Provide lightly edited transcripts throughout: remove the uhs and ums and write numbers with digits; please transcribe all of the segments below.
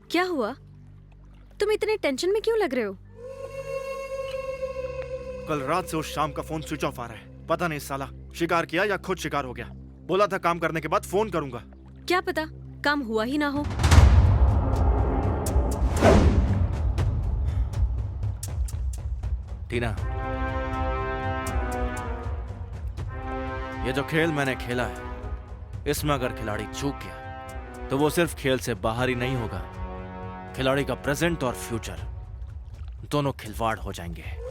क्या हुआ? तुम इतने टेंशन में क्यों लग रहे हो? कल रात से उस शाम का फोन स्विच ऑफ आ रहा है। पता नहीं साला शिकार किया या खुद शिकार हो गया। बोला था काम करने के बाद फोन करूंगा। क्या पता काम हुआ ही ना हो। टीना, ये जो खेल मैंने खेला है, इसमें अगर खिलाड़ी चूक गया तो वो सिर्फ खेल से बाहर ही नहीं होगा, खिलाड़ी का प्रेजेंट और फ्यूचर दोनों खिलवाड़ हो जाएंगे।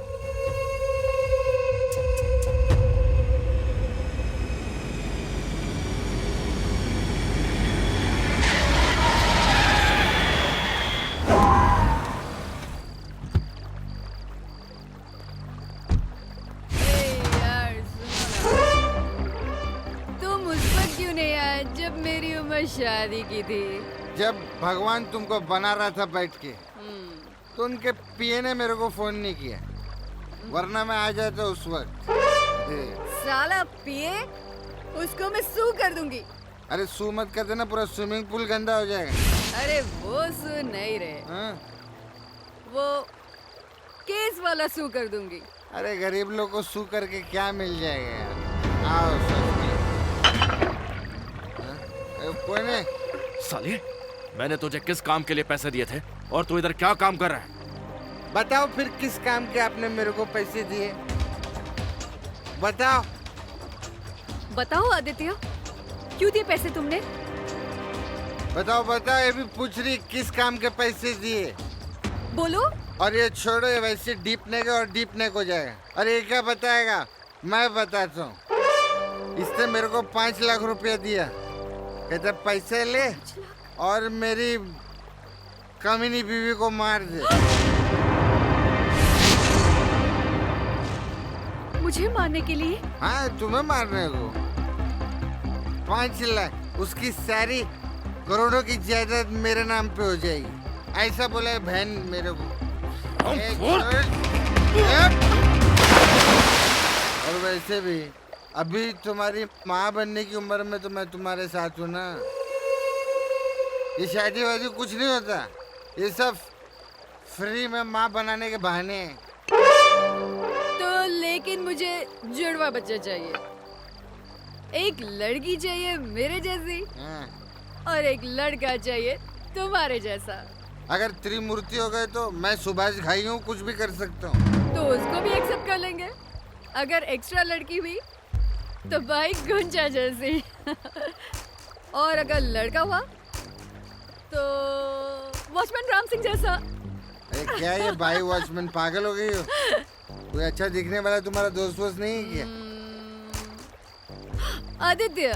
शादी की थी जब भगवान तुमको बना रहा था बैठ के, तो उनके पिए ने मेरे को फोन नहीं किया, वरना मैं आ जाता उस वक्त। साला पिए, उसको मैं सू कर दूंगी। अरे सू मत कर देना, पूरा स्विमिंग पूल गंदा हो जाएगा। अरे वो सू नहीं रहे, वो केस वाला सू कर दूंगी। अरे गरीब लोग को सू करके क्या मिल जाएगा यार। आओ कोई नहीं। साले, मैंने तुझे किस काम के लिए पैसे दिए थे और तू इधर क्या काम कर रहा है? बताओ फिर किस काम के आपने मेरे को पैसे दिए? बताओ। बताओ आदित्य, क्यों दिए पैसे तुमने? बताओ बताओ, ये भी पूछ रही किस काम के पैसे दिए? बोलो। और ये छोड़ो, ये वैसे डीपने का और डीपने को जाएगा। अरे ये क्या बताएगा, मैं बताता हूँ। इसने मेरे को 5 लाख रुपया दिया, कहते पैसे ले और मेरी कमीनी बीवी को मार दे। मुझे मारने के लिए? हाँ, तुम्हें मारने को। 5 लाख, उसकी सारी करोड़ों की जायदाद मेरे नाम पे हो जाएगी, ऐसा बोला है बहन मेरे को। और वैसे भी अभी तुम्हारी माँ बनने की उम्र में तो मैं तुम्हारे साथ हूँ ना। ये शादी वादी कुछ नहीं होता, ये सब फ्री में माँ बनाने के बहाने हैं। तो लेकिन मुझे जुड़वा बच्चा चाहिए, एक लड़की चाहिए मेरे जैसी और एक लड़का चाहिए तुम्हारे जैसा। अगर त्रिमूर्ति हो गए तो मैं सुभाष घाई हूँ, कुछ भी कर सकता हूँ। तो उसको भी एक्सेप्ट कर लेंगे। अगर एक्स्ट्रा लड़की हुई तो भाई गुंजा जैसी और अगर लड़का हुआ तो वॉचमैन राम सिंह जैसा। अरे क्या ये भाई वॉचमैन, पागल हो गई हो? कोई अच्छा दिखने वाला तुम्हारा दोस्त वोस्त नहीं है क्या? आदित्य।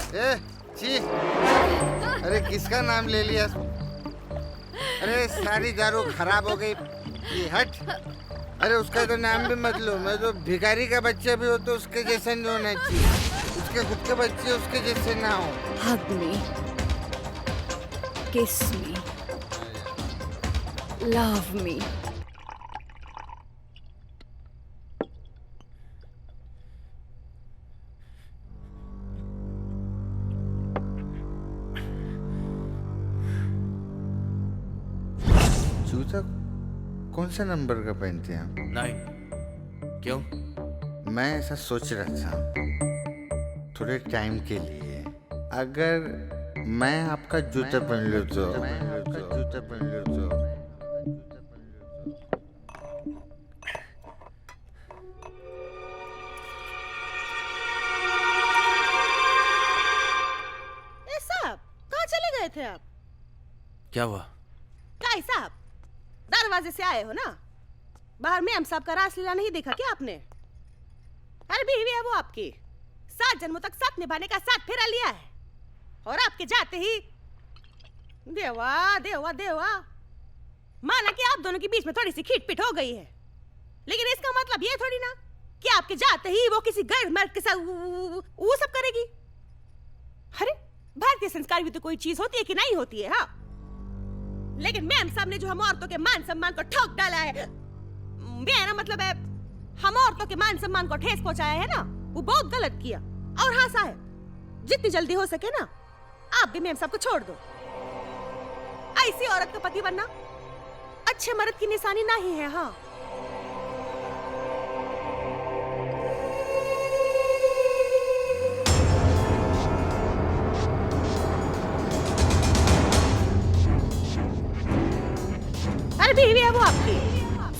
छी, अरे किसका नाम ले लिया? अरे सारी दारू खराब हो गई, ये हट। अरे उसका तो नाम भी मत लो, मैं तो भिखारी का बच्चा भी हो तो उसके जैसा नहीं होना चाहिए, उसके खुद के बच्चे उसके जैसे ना हो। हग मी, किस मी, लव मी। जूता कौन सा नंबर का पहनते हैं आप? 9। क्यों? मैं ऐसा सोच रहा था थोड़े टाइम के लिए, अगर मैं आपका जूता पहन लूं तो। साहब कहाँ चले गए थे आप? क्या हुआ? काई साहब, दरवाजे से आए हो ना, बाहर में हम साहब का रासलीला नहीं देखा क्या आपने? अरे बीवी है वो आपकी, 7 जन्मों तक साथ निभाने का साथ फेरा लिया है और आपके जाते ही देवा देवा देवा, माना कि आप दोनों के बीच में थोड़ी सी खींच-पीट हो गई है, लेकिन इसका मतलब ये थोड़ी ना कि आपके जाते ही वो किसी गैर मर्द के साथ वो सब करेगी। अरे भारतीय संस्कार भी तो कोई चीज होती है कि नहीं होती है? हाँ, लेकिन मैम साहब ने जो हम औरतों के मान सम्मान को ठोक डाला है, मेरा मतलब है हम औरतों के मान सम्मान को ठेस पहुंचाया है ना, वो बहुत गलत किया। और हाँ साहब, जितनी जल्दी हो सके ना आप भी मेम साहब को छोड़ दो। ऐसी औरत का पति बनना अच्छे मर्द की निशानी नहीं है। हाँ, अरे बीवी है वो आपकी,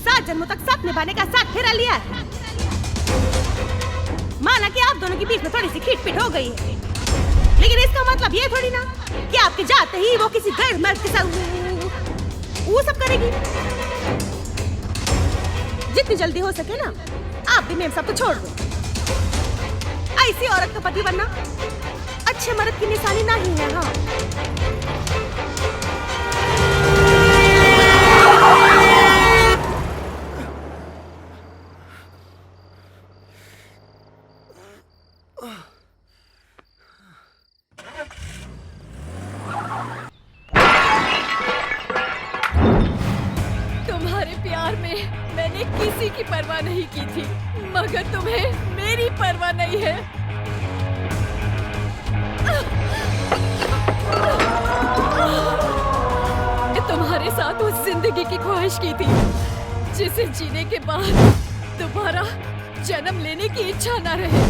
7 जन्मों तक साथ निभाने का साथ फेरा लिया है। माना कि आप दोनों के बीच में थोड़ी सी खींच-पीट हो गई है, लेकिन इसका मतलब ये थोड़ी ना कि आपके जाते ही वो किसी गैर मर्द के साथ वो सब करेगी। जितनी जल्दी हो सके ना आप भी मेम साहब को छोड़ दो। ऐसी औरत का पति बनना अच्छे मर्द की निशानी नहीं है। हाँ, तुम्हारे प्यार में मैंने किसी की परवाह नहीं की थी, मगर तुम्हें मेरी परवाह नहीं है। तुम्हारे साथ उस जिंदगी की ख्वाहिश की थी जिसे जीने के बाद दोबारा जन्म लेने की इच्छा न रहे,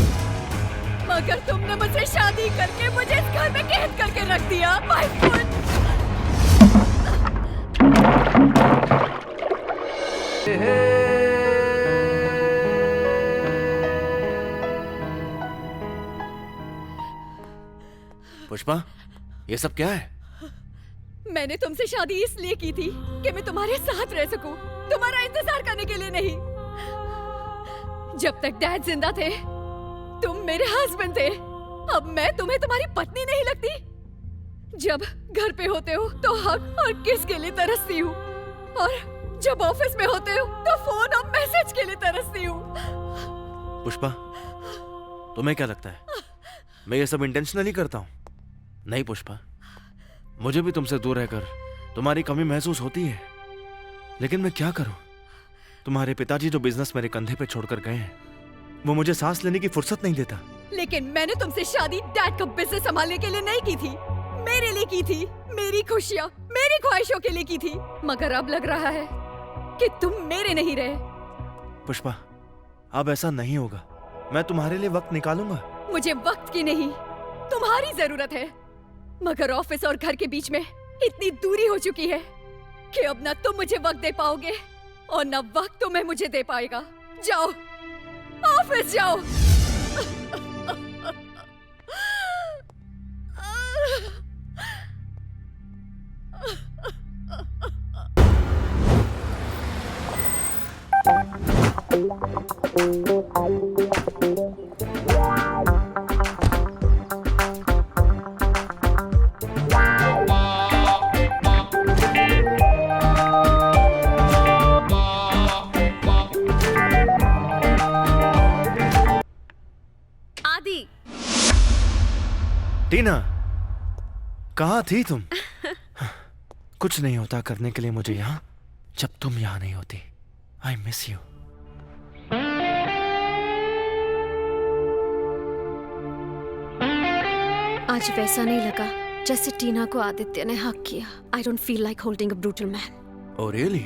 मगर तुमने मुझसे शादी करके मुझे इस घर में कैद करके रख दिया। My foot! पुष्पा, ये सब क्या है? मैंने तुमसे शादी इसलिए की थी कि मैं तुम्हारे साथ रह सकूं, तुम्हारा इंतजार करने के लिए नहीं। जब तक डैड जिंदा थे तुम मेरे हस्बैंड थे, अब मैं तुम्हें तुम्हारी पत्नी नहीं लगती। जब घर पे होते हो तो हक और किस के लिए तरसती हूँ, और जब ऑफिस में होते हो तो फोन और मैसेज के लिए तरसती हूँ। पुष्पा, तुम्हें क्या लगता है मैं ये सब इंटेंशनली करता हूँ? नहीं पुष्पा, मुझे भी तुमसे दूर रहकर तुम्हारी कमी महसूस होती है, लेकिन मैं क्या करूं? तुम्हारे पिताजी जो बिजनेस मेरे कंधे पे छोड़कर गए हैं, वो मुझे सांस लेने की फुर्सत नहीं देता। लेकिन मैंने तुमसे शादी डैड का बिजनेस संभालने के लिए नहीं की थी, मेरे लिए की थी, मेरी खुशियाँ, मेरी ख्वाहिशों के लिए की थी। मगर अब लग रहा है कि तुम मेरे नहीं रहे। पुष्पा, अब ऐसा नहीं होगा। मैं तुम्हारे लिए वक्त निकालूंगा। मुझे वक्त की नहीं, तुम्हारी जरूरत है। मगर ऑफिस और घर के बीच में इतनी दूरी हो चुकी है कि अब ना तुम मुझे वक्त दे पाओगे और ना वक्त तुम्हें मुझे दे पाएगा। जाओ, ऑफिस जाओ। टीना, कहाँ थी तुम? कुछ नहीं होता करने के लिए मुझे यहाँ, जब तुम यहाँ नहीं होती। I miss you. आज वैसा नहीं लगा जैसे टीना को आदित्य ने हक किया। I don't feel like holding a brutal man. Oh really?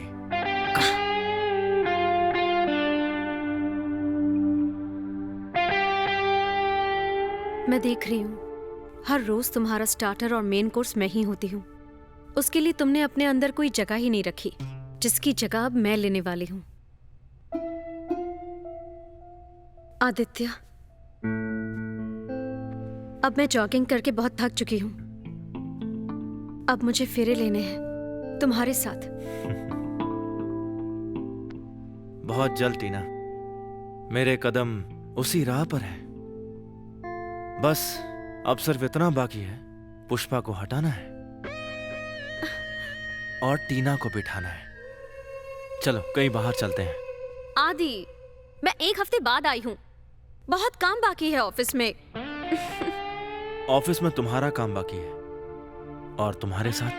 मैं देख रही हूँ हर रोज तुम्हारा स्टार्टर और मेन कोर्स मैं ही होती हूँ। उसके लिए तुमने अपने अंदर कोई जगह ही नहीं रखी, जिसकी जगह अब मैं लेने वाली हूँ। आदित्य, अब मैं जॉगिंग करके बहुत थक चुकी हूँ। अब मुझे फेरे लेने हैं तुम्हारे साथ। बहुत जल्द टीना, मेरे कदम उसी राह पर है। बस अब सिर्फ इतना बाकी है, पुष्पा को हटाना है और टीना को बिठाना है। चलो कहीं बाहर चलते हैं। आदि, मैं 1 हफ्ते बाद आई हूँ, बहुत काम बाकी है ऑफिस में। ऑफिस में तुम्हारा काम बाकी है और तुम्हारे साथ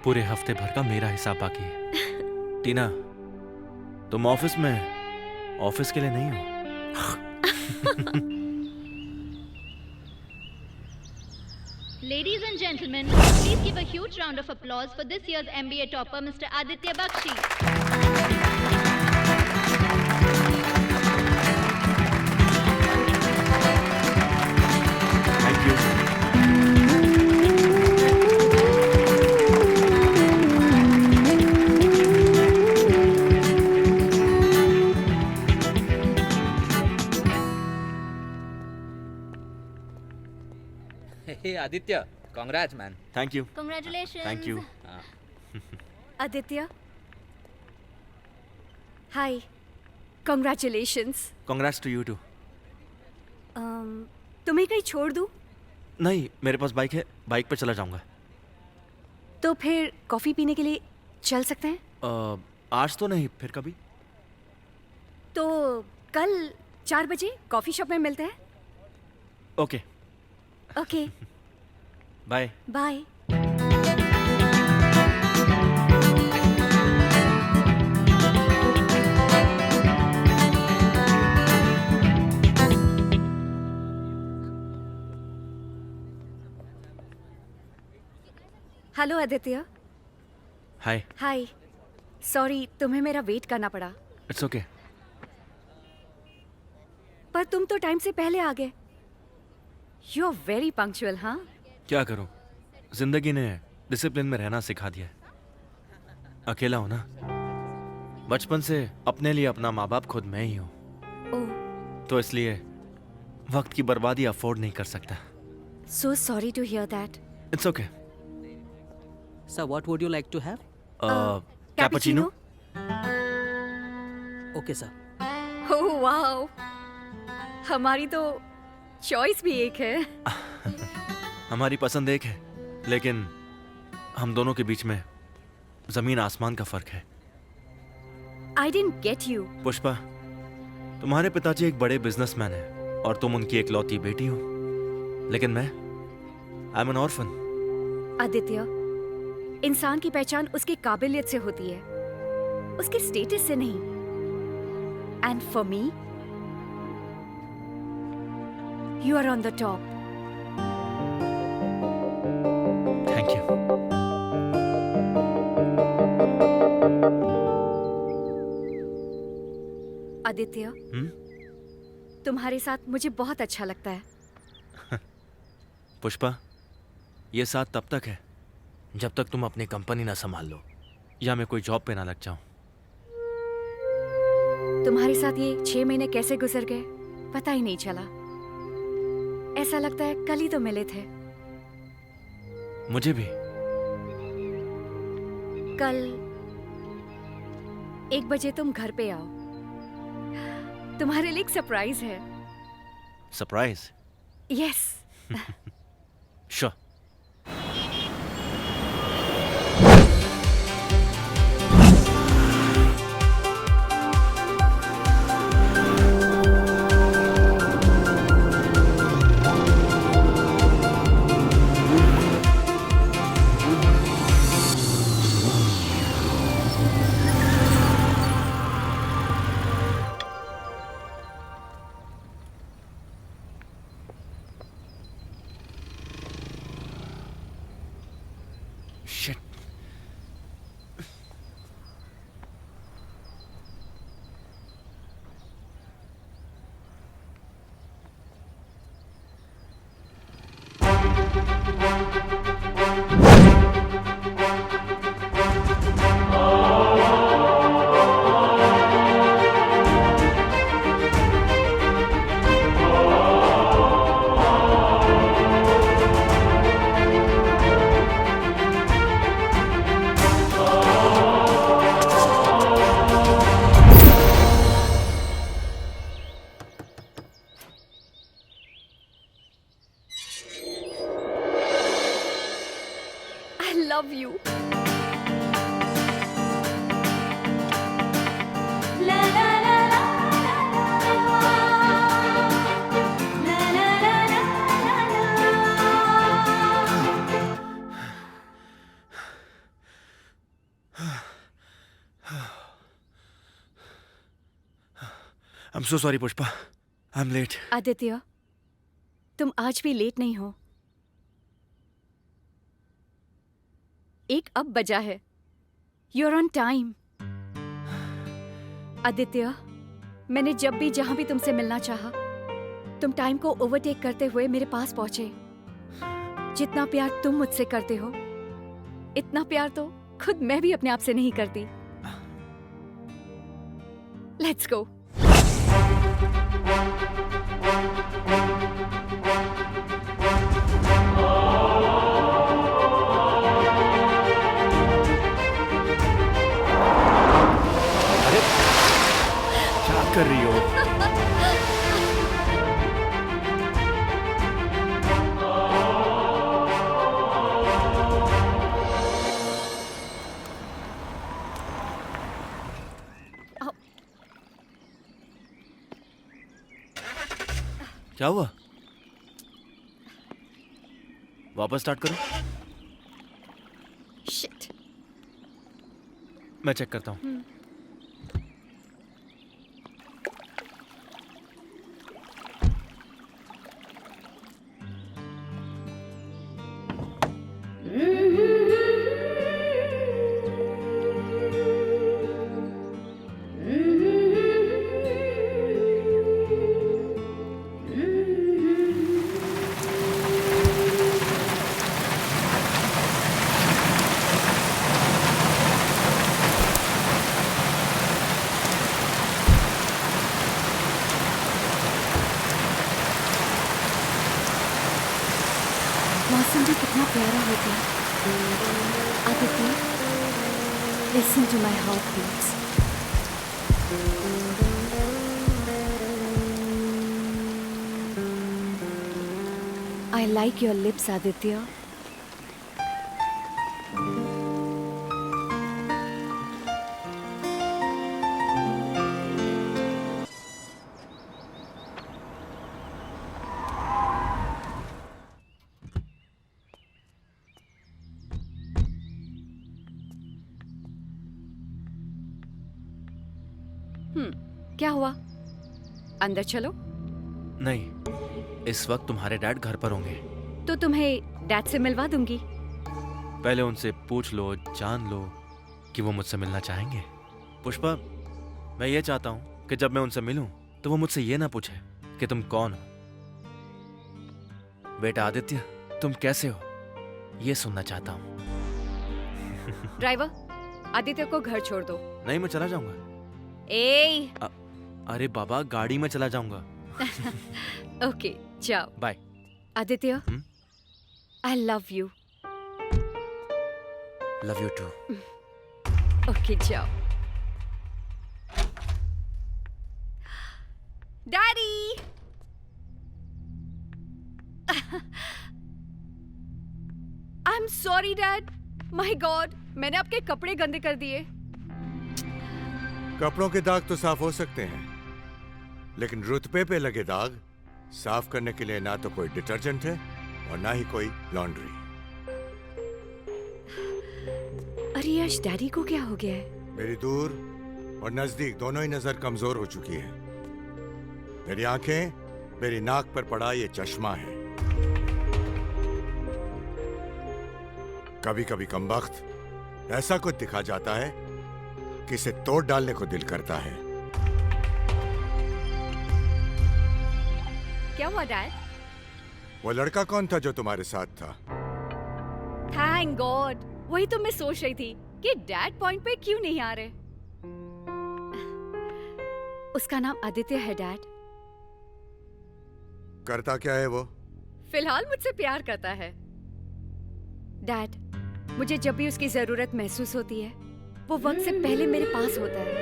पूरे हफ्ते भर का मेरा हिसाब बाकी है। टीना, तुम ऑफिस में ऑफिस के लिए नहीं हो। Ladies and gentlemen, please give a huge round of applause for this year's MBA topper, Mr. Aditya Bakshi. Thank you. Hey Aditya, congrats man. Thank you. Congratulations. Thank you. Aditya hi congratulations Congrats to you too. तुम्हें कहीं छोड़ दूँ नहीं, मेरे पास bike है, bike पे चला जाऊंगा। तो फिर कॉफ़ी पीने के लिए चल सकते हैं आज तो नहीं, फिर कभी। तो कल 4 बजे कॉफ़ी शॉप में मिलते हैं okay, okay bye. Bye hello Aditya hi. Hi sorry तुम्हें मेरा वेट करना पड़ा इट्स ओके। पर तुम तो टाइम से पहले आ गए यू आर वेरी पंक्चुअल हाँ क्या करूं, जिंदगी ने डिसिप्लिन में रहना सिखा दिया है। अकेला हूं ना, बचपन से अपने लिए अपना माँ बाप खुद मैं ही हूं, ओह तो इसलिए वक्त की बर्बादी अफोर्ड नहीं कर सकता। So sorry to hear that it's okay. Sir, what would you like to have? Cappuccino. Okay sir. Oh wow हमारी तो चॉइस भी एक है हमारी पसंद एक है, लेकिन हम दोनों के बीच में जमीन आसमान का फर्क है। I didn't get you Pushpa, तुम्हारे पिताजी एक बड़े बिजनेसमैन हैं और तुम उनकी इकलौती बेटी हो, लेकिन मैं I am N orphan. Aditya इंसान की पहचान उसकी काबिलियत से होती है, उसके स्टेटस से नहीं। And for me you are on the top. Thank you. Aditya तुम्हारे साथ मुझे बहुत अच्छा लगता है। पुष्पा, ये साथ तब तक है जब तक तुम अपनी कंपनी ना संभाल लो या मैं कोई जॉब पे ना लग जाऊं। तुम्हारे साथ ये 6 महीने कैसे गुजर गए पता ही नहीं चला। ऐसा लगता है कल ही तो मिले थे। मुझे भी। कल 1 बजे तुम घर पे आओ, तुम्हारे लिए एक सरप्राइज है। Surprise? Yes sure. Shit. I love you. I'm so sorry, Pushpa. I'm late. Aditya तुम आज भी लेट नहीं हो। 1 अब बजा है। You're on time. आदित्य, मैंने जब भी जहां भी तुमसे मिलना चाहा, तुम टाइम को ओवरटेक करते हुए मेरे पास पहुंचे। जितना प्यार तुम मुझसे करते हो, इतना प्यार तो खुद मैं भी अपने आप से नहीं करती। Let's go. क्या कर रही हो? क्या हुआ? वापस स्टार्ट करो। शिट। मैं चेक करता हूँ। मौसम भी कितना प्यारा हो गया। Aditya, listen to my heartbeats. I like your lips, Aditya. क्या हुआ? अंदर चलो। नहीं, इस वक्त तुम्हारे डैड घर पर होंगे। तो तुम्हें डैड से मिलवा दूंगी। पहले उनसे पूछ लो, जान लो कि वो मुझसे मिलना चाहेंगे। पुष्पा, मैं ये चाहता हूँ कि जब मैं उनसे मिलूं तो वो मुझसे ये ना पूछे कि तुम कौन हो। बेटा आदित्य, तुम कैसे हो, ये सुनना चाहता हूँ। ड्राइवर, आदित्य को घर छोड़ दो। नहीं, मैं चला जाऊंगा। अरे बाबा, गाड़ी में चला जाऊंगा। ओके, जाओ। Bye. Aditya, I love you. Love you too. Okay, जाओ। Daddy! I am sorry dad. My God, मैंने आपके कपड़े गंदे कर दिए। कपड़ों के दाग तो साफ हो सकते हैं, लेकिन रुतबे पे लगे दाग साफ करने के लिए ना तो कोई डिटर्जेंट है और ना ही कोई लॉन्ड्री। अरे यश, डैडी को क्या हो गया है? मेरी दूर और नजदीक दोनों ही नजर कमजोर हो चुकी है। मेरी आंखें मेरी नाक पर पड़ा ये चश्मा है। कभी कभी कमबख्त ऐसा कुछ दिखा जाता है कि इसे तोड़ डालने को दिल करता है। क्या हुआ डैड? वो लड़का कौन था जो तुम्हारे साथ था? थैंक गॉड, वही तो मैं सोच रही थी कि डैड पॉइंट पे क्यों नहीं आ रहे। उसका नाम आदित्य है डैड। करता क्या है वो? फिलहाल मुझसे प्यार करता है। डैड, मुझे जब भी उसकी जरूरत महसूस होती है, वो वक्त से पहले मेरे पास होता है।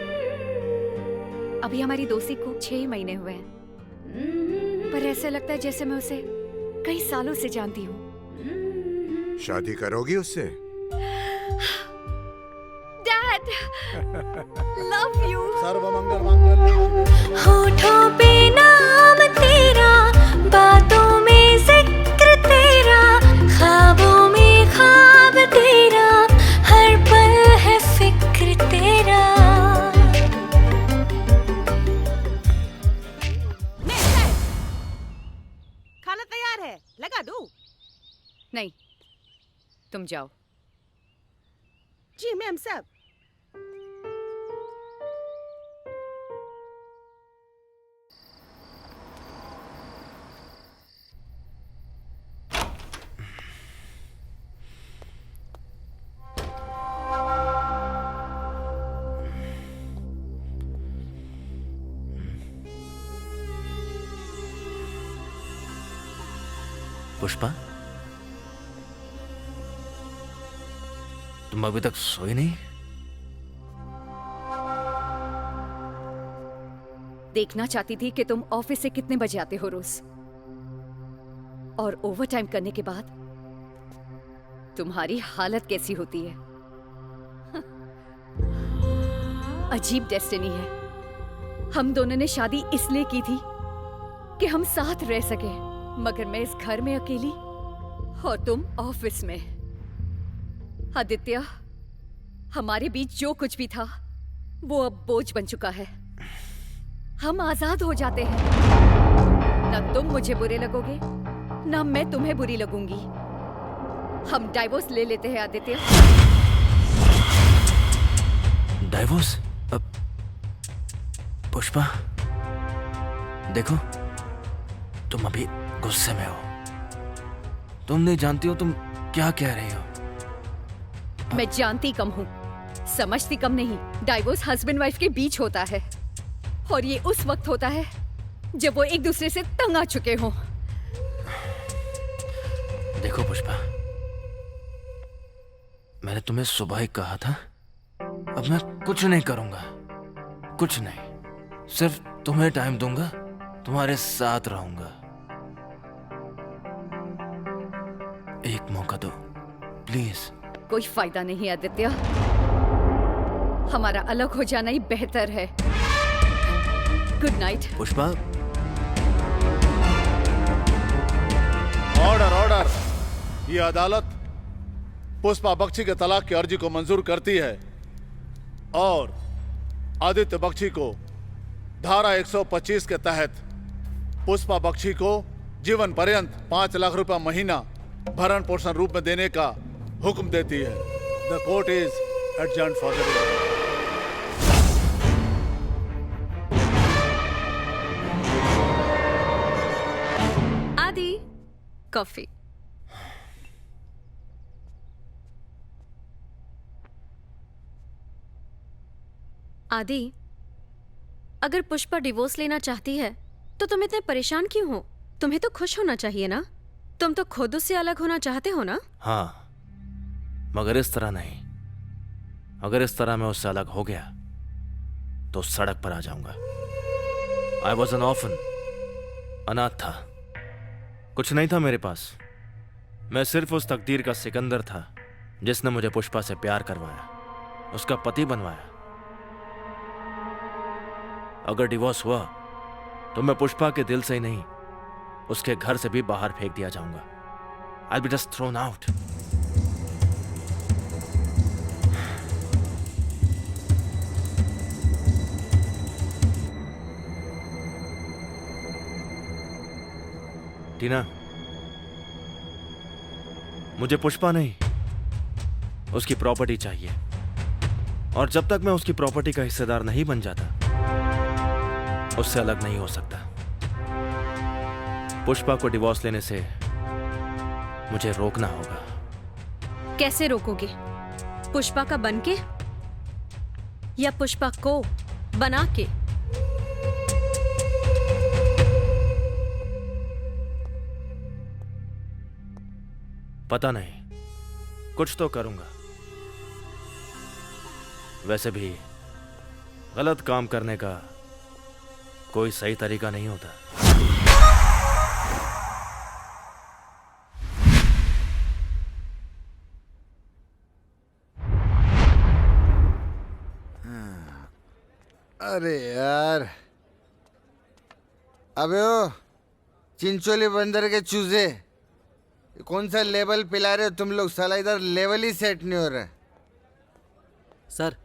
अभी हमारी दोस्ती को 6 महीने हुए हैं, पर ऐसा लगता है जैसे मैं उसे कई सालों से जानती हूँ। शादी करोगी उससे? Dad, love you. सर्वमंगल मांगल्ये। होठों पे नाम तेरा, बातों में जिक्र तेरा, ख्वाबों में ख्वाब तेरा, हर पल है फिक्र तेरा। खाना तैयार है, लगा दूं? नहीं, तुम जाओ। जी मैम साहब। पुष्पा, तुम अभी तक सोई नहीं? देखना चाहती थी कि तुम ऑफिस से कितने बजे आते हो रोज, और ओवर टाइम करने के बाद तुम्हारी हालत कैसी होती है। अजीब डेस्टिनी है। हम दोनों ने शादी इसलिए की थी कि हम साथ रह सके, मगर मैं इस घर में अकेली और तुम ऑफिस में। आदित्य, हमारे बीच जो कुछ भी था वो अब बोझ बन चुका है। हम आजाद हो जाते हैं। न तुम मुझे बुरे लगोगे, न मैं तुम्हें बुरी लगूंगी। हम डाइवोर्स ले लेते हैं आदित्य। डाइवोर्स? अब पुष्पा, देखो, तुम अभी गुस्से में हो। तुम नहीं जानती हो तुम क्या कह रही हो। मैं जानती कम हूँ, समझती कम नहीं। डाइवोर्स हस्बैंड वाइफ के बीच होता है, और ये उस वक्त होता है जब वो एक दूसरे से तंग आ चुके हों। देखो पुष्पा, मैंने तुम्हें सुबह ही कहा था, अब मैं कुछ नहीं करूंगा, कुछ नहीं। सिर्फ तुम्हें टाइम दूंगा, तुम्हारे साथ रहूंगा। एक मौका दो प्लीज। कोई फायदा नहीं आदित्य, हमारा अलग हो जाना ही बेहतर है। Good night. Pushpa, order order. ये अदालत पुष्पा बख्शी के तलाक की अर्जी को मंजूर करती है और आदित्य बख्शी को धारा 125 के तहत पुष्पा बख्शी को जीवन पर्यंत 5 लाख रुपया महीना भरण पोषण रूप में देने का हुक्म देती है। The court is adjourned for the day. आदि, कॉफी। आदि, अगर पुष्पा डिवोर्स लेना चाहती है तो तुम इतने परेशान क्यों हो? तुम्हें तो खुश होना चाहिए ना। तुम तो खुद उससे अलग होना चाहते हो ना? हाँ, मगर इस तरह नहीं। अगर इस तरह मैं उससे अलग हो गया तो सड़क पर आ जाऊंगा। आई वॉज एन ऑर्फन, अनाथ था, कुछ नहीं था मेरे पास। मैं सिर्फ उस तकदीर का सिकंदर था जिसने मुझे पुष्पा से प्यार करवाया, उसका पति बनवाया। अगर डिवोर्स हुआ तो मैं पुष्पा के दिल से ही नहीं, उसके घर से भी बाहर फेंक दिया जाऊंगा। I'll be just thrown out. टीना, मुझे पुष्पा नहीं, उसकी प्रॉपर्टी चाहिए। और जब तक मैं उसकी प्रॉपर्टी का हिस्सेदार नहीं बन जाता, उससे अलग नहीं हो सकता। पुष्पा को डिवोर्स लेने से मुझे रोकना होगा। कैसे रोकोगे? पुष्पा का बन के या पुष्पा को बना के? पता नहीं, कुछ तो करूंगा। वैसे भी गलत काम करने का कोई सही तरीका नहीं होता। अरे यार, अबे ओ चिंचोली बंदर के चूजे, कौन सा लेवल पिला रहे हो तुम लोग? साला इधर लेवल ही सेट नहीं हो रहा। सर,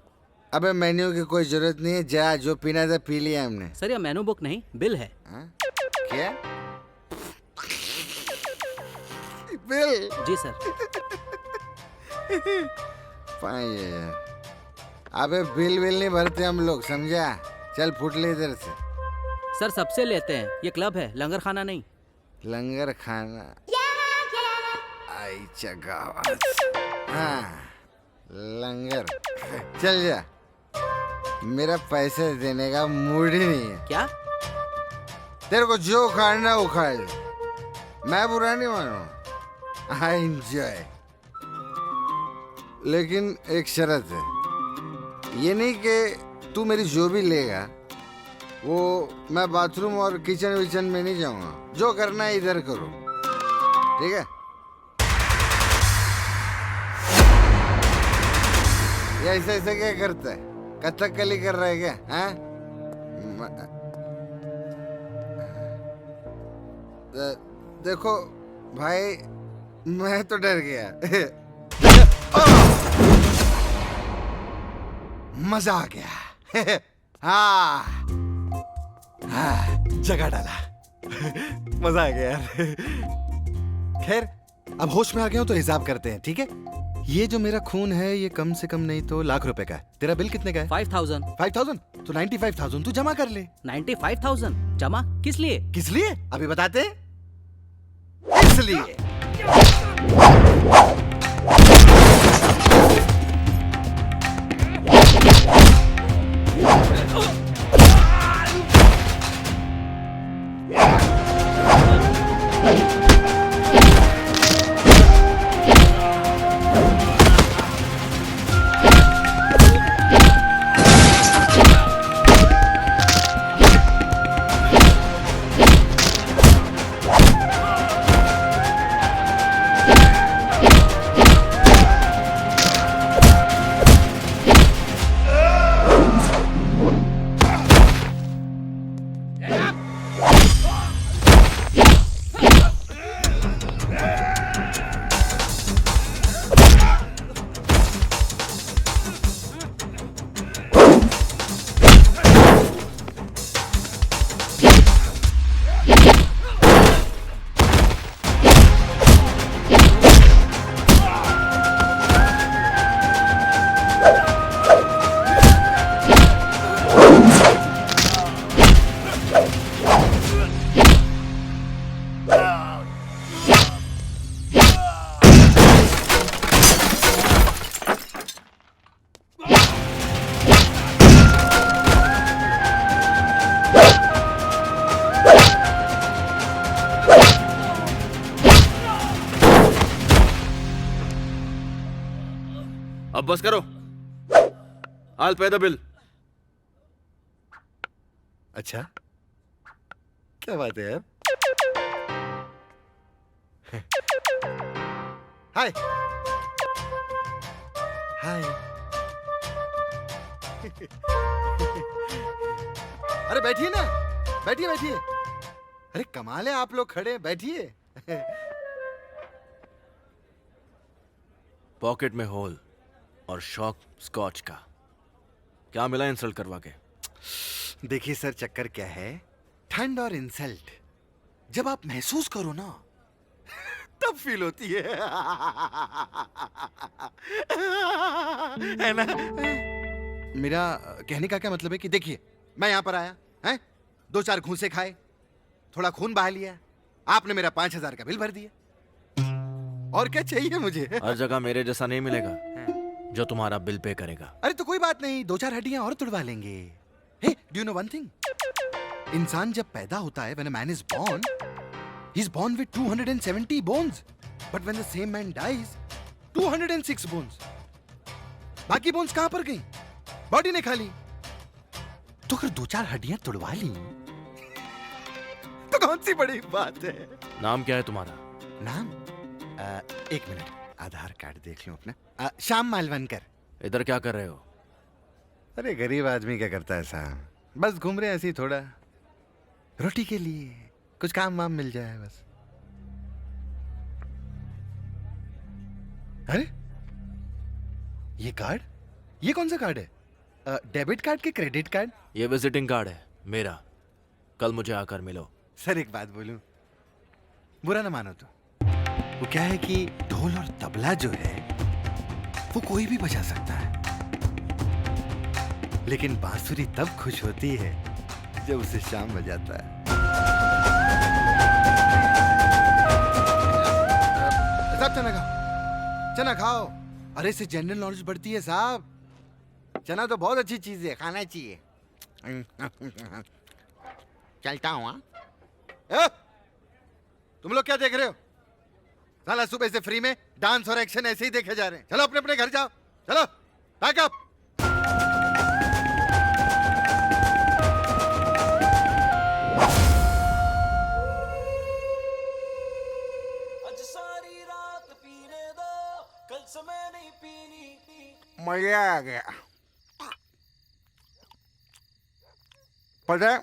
अबे मेन्यू की कोई जरूरत नहीं है, जा जो पीना था पी लिया हमने। सर ये मेनू बुक नहीं, बिल है। हाँ? क्या बिल? जी सर। पाएंगे यार। अबे बिल नहीं भरते हम लोग, समझा? चल फुट ले इधर से। सर सबसे लेते हैं, ये क्लब है, लंगर खाना नहीं। लंगर खाना आई चगावत। हाँ लंगर, चल जा। मेरा पैसे देने का मूड ही नहीं है। क्या? तेरे को जो उखाड़ना उखाड़ ले, मैं बुरा नहीं मानूंगा। आई एंजॉय, लेकिन एक शर्त है। ये नहीं कि तू मेरी जो भी लेगा वो मैं बाथरूम और किचन विचन में नहीं जाऊंगा। जो करना है इधर करो, ठीक है? ये ऐसे क्या करता है? कथकली कर रहा है क्या? हाँ? देखो भाई, मैं तो डर गया। मजा आ गया। हाँ, जगह डाला। मजा आ गया यार। खैर अब होश में आ गया हूं तो हिसाब करते हैं, ठीक है? ये जो मेरा खून है ये कम से कम नहीं तो ₹1,00,000 का है। तेरा बिल कितने का है? 5000। 5000 तो 95,000 तू जमा कर ले। 95,000 जमा किस लिए? किस लिए अभी बताते हैं। इसलिए अब बस करो। I'll pay the bill. अच्छा, क्या बात है यार? हाय हाय। अरे बैठिए ना, बैठिए बैठिए। अरे कमाल है, आप लोग खड़े, बैठिए। पॉकेट में होल और शॉक स्कॉच का क्या मिला इंसल्ट करवा के? देखिए सर, चक्कर क्या है, ठंड और इंसल्ट जब आप महसूस करो ना तब फील होती है ना? मेरा कहने का क्या मतलब है कि देखिए, मैं यहां पर आया हैं, 2-4 घूंसे खाए, थोड़ा खून बहा लिया, आपने मेरा 5,000 का बिल भर दिया। और क्या चाहिए मुझे? हर जगह मेरे जैसा नहीं मिलेगा जो तुम्हारा बिल पे करेगा। अरे तो कोई बात नहीं, 2-4 हड्डियां और तुड़वा लेंगे। Hey, do you know one thing? इंसान जब पैदा होता है, when a man is born, he is born with 270 bones. But when the same man dies, 206 bones. बाकी बोन्स कहां पर गई? बॉडी ने खा ली। तो अगर 2-4 हड्डियां तुड़वा ली तो कौन सी बड़ी बात है? नाम क्या है तुम्हारा? नाम? एक मिनट, आधार कार्ड देख लूं अपना। श्याम मालवनकर। इधर क्या कर रहे हो? अरे गरीब आदमी क्या करता है साहब, बस घूम रहे हैं ऐसे ही, थोड़ा रोटी के लिए, कुछ काम वाम मिल जाए बस। अरे ये कार्ड, ये कौन सा कार्ड है? डेबिट कार्ड के क्रेडिट कार्ड? ये विजिटिंग कार्ड है मेरा, कल मुझे आकर मिलो। सर एक बात बोलूं, बुरा ना मानो तो, वो क्या है कि ढोल और तबला जो है वो कोई भी बजा सकता है, लेकिन बांसुरी तब खुश होती है जब उसे शाम बजाता है। साहब चना खाओ, चना खाओ। अरे इससे जनरल नॉलेज बढ़ती है साहब। चना तो बहुत अच्छी चीज है, खाना चाहिए। चलता हूँ। हाँ, तुम लोग क्या देख रहे हो? साला सुबह से फ्री में डांस और एक्शन ऐसे ही देखे जा रहे हैं। चलो अपने अपने घर जाओ, चलो पैकअप। मजा आ गया। पता है,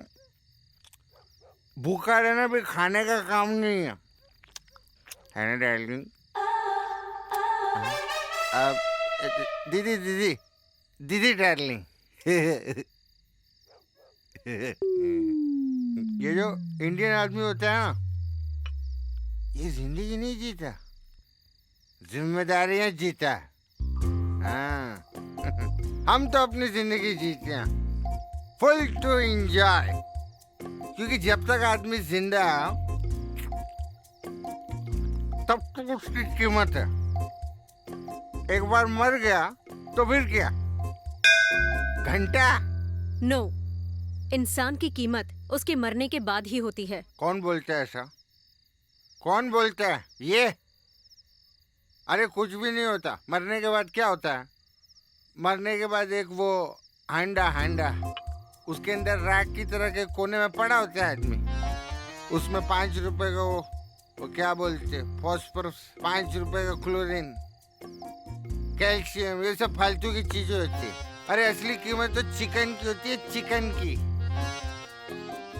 भूखा रहना भी खाने का काम नहीं है ना डार्लिंग? दीदी दीदी दीदी डार्लिंग, ये जो इंडियन आदमी होता है ना, ये जिंदगी नहीं जीता, जिम्मेदारियां जीता है। हाँ। हम तो अपनी जिंदगी जीते हैं फुल टू एंजॉय, क्योंकि जब तक आदमी जिंदा है तब तक उसकी कीमत है। एक बार मर गया तो फिर क्या? घंटा? नो, इंसान की कीमत उसके मरने के बाद ही होती है। कौन बोलता है ऐसा? कौन बोलता है ये? अरे कुछ भी नहीं होता। मरने के बाद क्या होता है? मरने के बाद एक वो हांडा, उसके अंदर राख की तरह के कोने में पड़ा होता है आदमी। उसमें 5 रुपए का वो क्या बोलते, फॉस्फोरस, 5 रुपए का क्लोरीन, कैल्शियम, ये सब फालतू की चीजें होती है। अरे असली कीमत तो चिकन की होती है, चिकन की।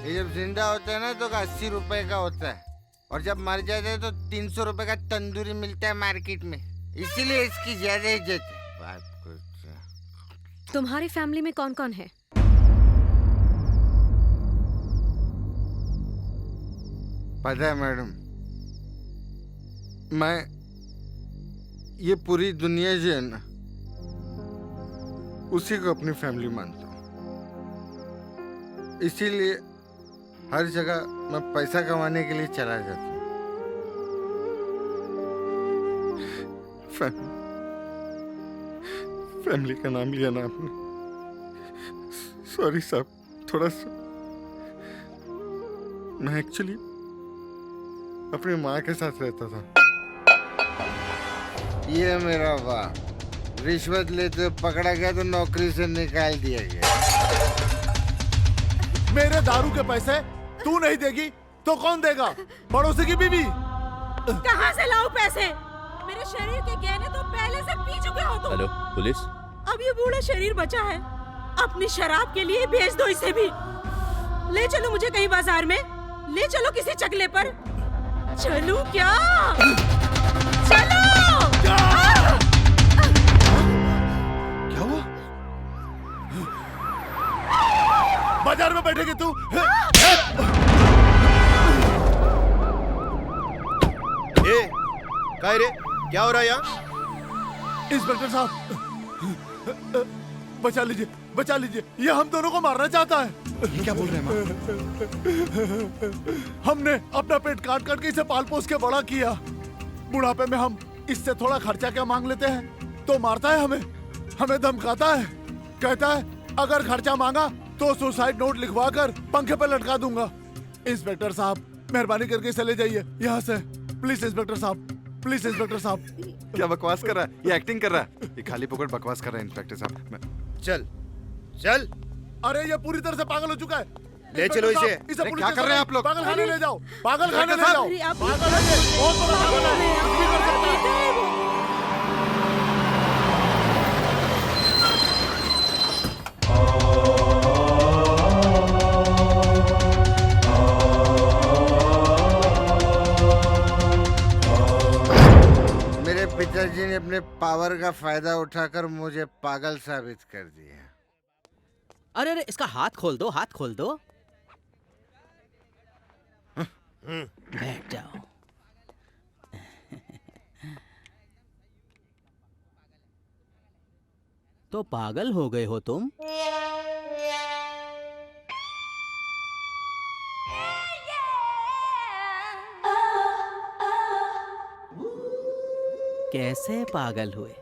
ये जब जिंदा होता है ना तो 80 रुपए का होता है, और जब मर जाता है तो 300 रुपए का तंदूरी मिलता है मार्केट में। इसीलिए इसकी ज्यादा इज्जत है। तुम्हारी फैमिली में कौन कौन है? पता है मैडम, मैं ये पूरी दुनिया जो है ना, उसी को अपनी फैमिली मानता हूँ। इसीलिए हर जगह मैं पैसा कमाने के लिए चला जाता हूँ। फैमिली का नाम लिया ना आपने, सॉरी साहब, थोड़ा सा मैं एक्चुअली अपनी माँ के साथ रहता था। ये मेरा वाह, रिश्वत लेते पकड़ा गया तो नौकरी से निकाल दिया गया। मेरे दारू के पैसे तू नहीं देगी तो कौन देगा? पड़ोसी की बीवी। कहाँ से लाऊं पैसे? मेरे शरीर के गहने तो पहले से पी चुके हो तुम। Hello police. अब ये बूढ़ा शरीर बचा है, अपनी शराब के लिए भेज दो इसे भी। ले चलो मुझे कहीं बाजार में, ले चलो किसी चकले पर। चलूं क्या? चलो। क्या हुआ? बाजार में बैठेगी तू? काय रे, क्या हो रहा है यहाँ? इंस्पेक्टर साहब, बचा लीजिए, बचा लीजिए, ये हम दोनों को मारना चाहता है। ये क्या बोल रहे हैं माँ? हमने अपना पेट काट काट के इसे पाल पोस के बड़ा किया। बुढ़ापे में हम इससे थोड़ा खर्चा क्या मांग लेते हैं तो मारता है हमें धमकाता है, कहता है अगर खर्चा मांगा तो सुसाइड नोट लिखवा कर पंखे पर लटका दूंगा। इंस्पेक्टर साहब, मेहरबानी करके इसे ले जाइए यहाँ से, प्लीज इंस्पेक्टर साहब, प्लीज इंस्पेक्टर साहब। क्या बकवास कर रहा है? ये एक्टिंग कर रहा है, ये खाली पकड़ बकवास कर रहा है इंस्पेक्टर साहब। चल चल। अरे ये पूरी तरह से पागल हो चुका है। ले चलो इसे। अरे क्या कर रहे हैं आप लोग? पागल खाने ले जाओ, पागल खाने ले जाओ। अरे आप पागल है ये, बहुत बड़ा पागल है, कुछ भी कर सकता है। मेरे पिताजी ने अपने पावर का फायदा उठाकर मुझे पागल साबित कर दिया। अरे अरे, इसका हाथ खोल दो, हाथ खोल दो। बैठ जाओ। तो पागल हो गए हो तुम? कैसे पागल हुए?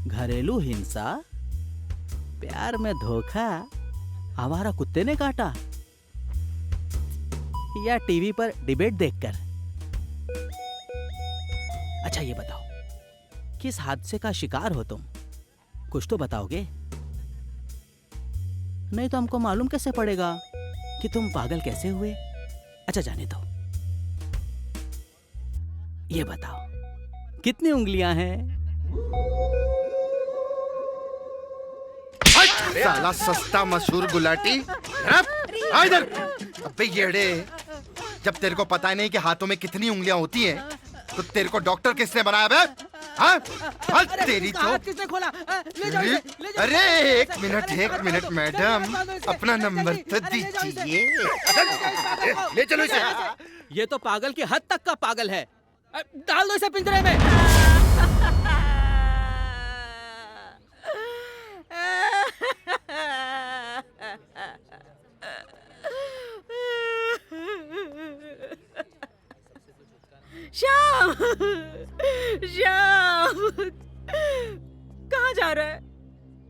घरेलू हिंसा, प्यार में धोखा, आवारा कुत्ते ने काटा, या टीवी पर डिबेट देखकर? अच्छा ये बताओ, किस हादसे का शिकार हो तुम? कुछ तो बताओगे, नहीं तो हमको मालूम कैसे पड़ेगा कि तुम पागल कैसे हुए। अच्छा जाने दो, ये बताओ कितनी उंगलियां हैं? साला सस्ता मशहूर गुलाटी, आ इधर। अबे येड़े, जब तेरे को पता नहीं कि हाथों में कितनी उंगलियां होती हैं, तो तेरे को डॉक्टर किसने बनाया बे? हाँ? तेरी तो किसने खोला? अरे एक मिनट मैडम, अपना नंबर तो दीजिए। ले चलो इसे। ये तो पागल की हद तक का पागल है। डाल दो इसे पिंजरे में। श्याम, श्याम, कहाँ जा रहा है?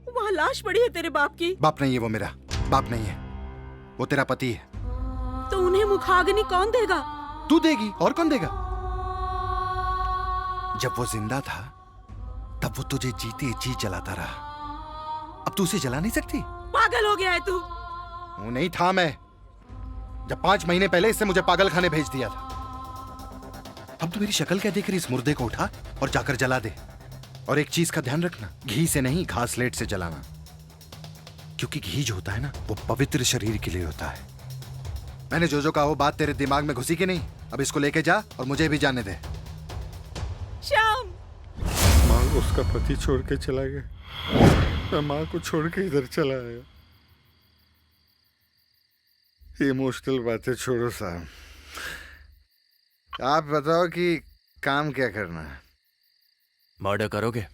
वहाँ लाश पड़ी है तेरे बाप की। बाप नहीं है वो, मेरा बाप नहीं है वो, तेरा पति है। तो उन्हें मुखाग्नि कौन देगा? तू देगी, और कौन देगा? जब वो जिंदा था तब वो तुझे जीते जी जलाता रहा, अब तू उसे जला नहीं सकती। पागल हो गया है तू। वो नहीं था मैं, जब 5 महीने पहले इससे मुझे पागल खाने भेज दिया था। अब तो मेरी शक्ल क्या देख रही, इस मुर्दे को उठा और जाकर जला दे। और एक चीज का ध्यान रखना, घी से नहीं, घासलेट से जलाना, क्योंकि घी जो होता है ना, वो पवित्र शरीर के लिए होता है। मैंने जो जो कहा वो बात तेरे दिमाग में घुसी कि नहीं? अब इसको लेके जा और मुझे भी जाने दे। श्याम, माँ उसका पति छोड़ के चला गया, मैं माँ को छोड़ के इधर चला आया। ये मुश्किल बातें छोड़ो साहब, आप बताओ कि काम क्या करना है? मर्डर करोगे?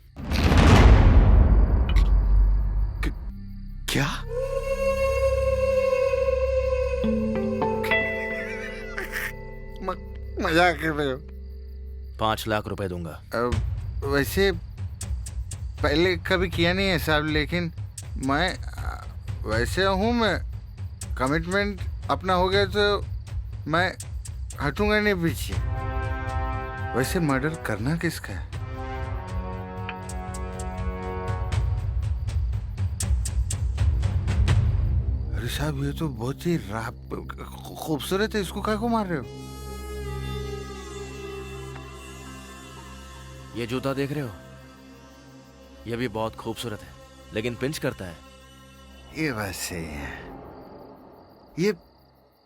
क्या? मजाक कर रहे हो? 5 लाख रुपए दूंगा। वैसे पहले कभी किया नहीं है साहब, लेकिन मैं वैसे हूँ, मैं कमिटमेंट अपना हो गया तो मैं हटूंगा नहीं पीछे। वैसे मर्डर करना किसका है? अरे साहब ये तो बहुत ही खूबसूरत है, इसको काहे को मार रहे हो? ये जूता देख रहे हो, ये भी बहुत खूबसूरत है, लेकिन पिंच करता है। ये बात सही है, ये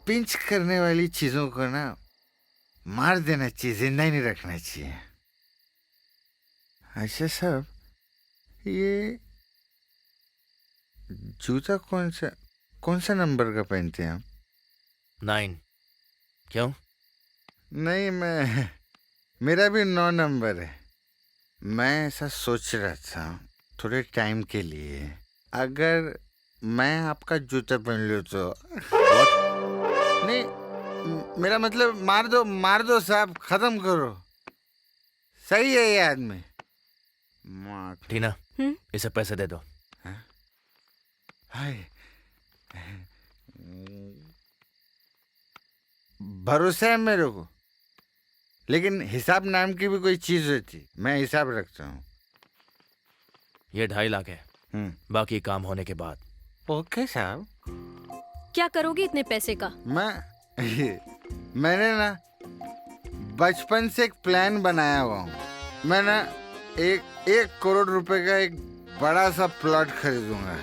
पिंच करने वाली चीजों को ना मार देना चाहिए, जिंदा ही नहीं रखना चाहिए। अच्छा साहब, ये जूता कौन सा नंबर का पहनते हैं आप? 9। क्यों? नहीं, मेरा भी 9 नंबर है। मैं ऐसा सोच रहा था थोड़े टाइम के लिए, अगर मैं आपका जूता पहन लूं तो। नहीं, मेरा मतलब मार दो साहब, खत्म करो। सही है ये आदमी। टीना, इसे पैसे दे दो। हाय, भरोसा है मेरे को, लेकिन हिसाब नाम की भी कोई चीज होती, मैं हिसाब रखता हूँ। ये 2.5 लाख है, बाकी काम होने के बाद। ओके साहब। क्या करोगे इतने पैसे का? मैंने ना बचपन से एक प्लान बनाया हुआ हूँ। मैं ना 1 करोड़ रुपए का एक बड़ा सा प्लॉट खरीदूंगा,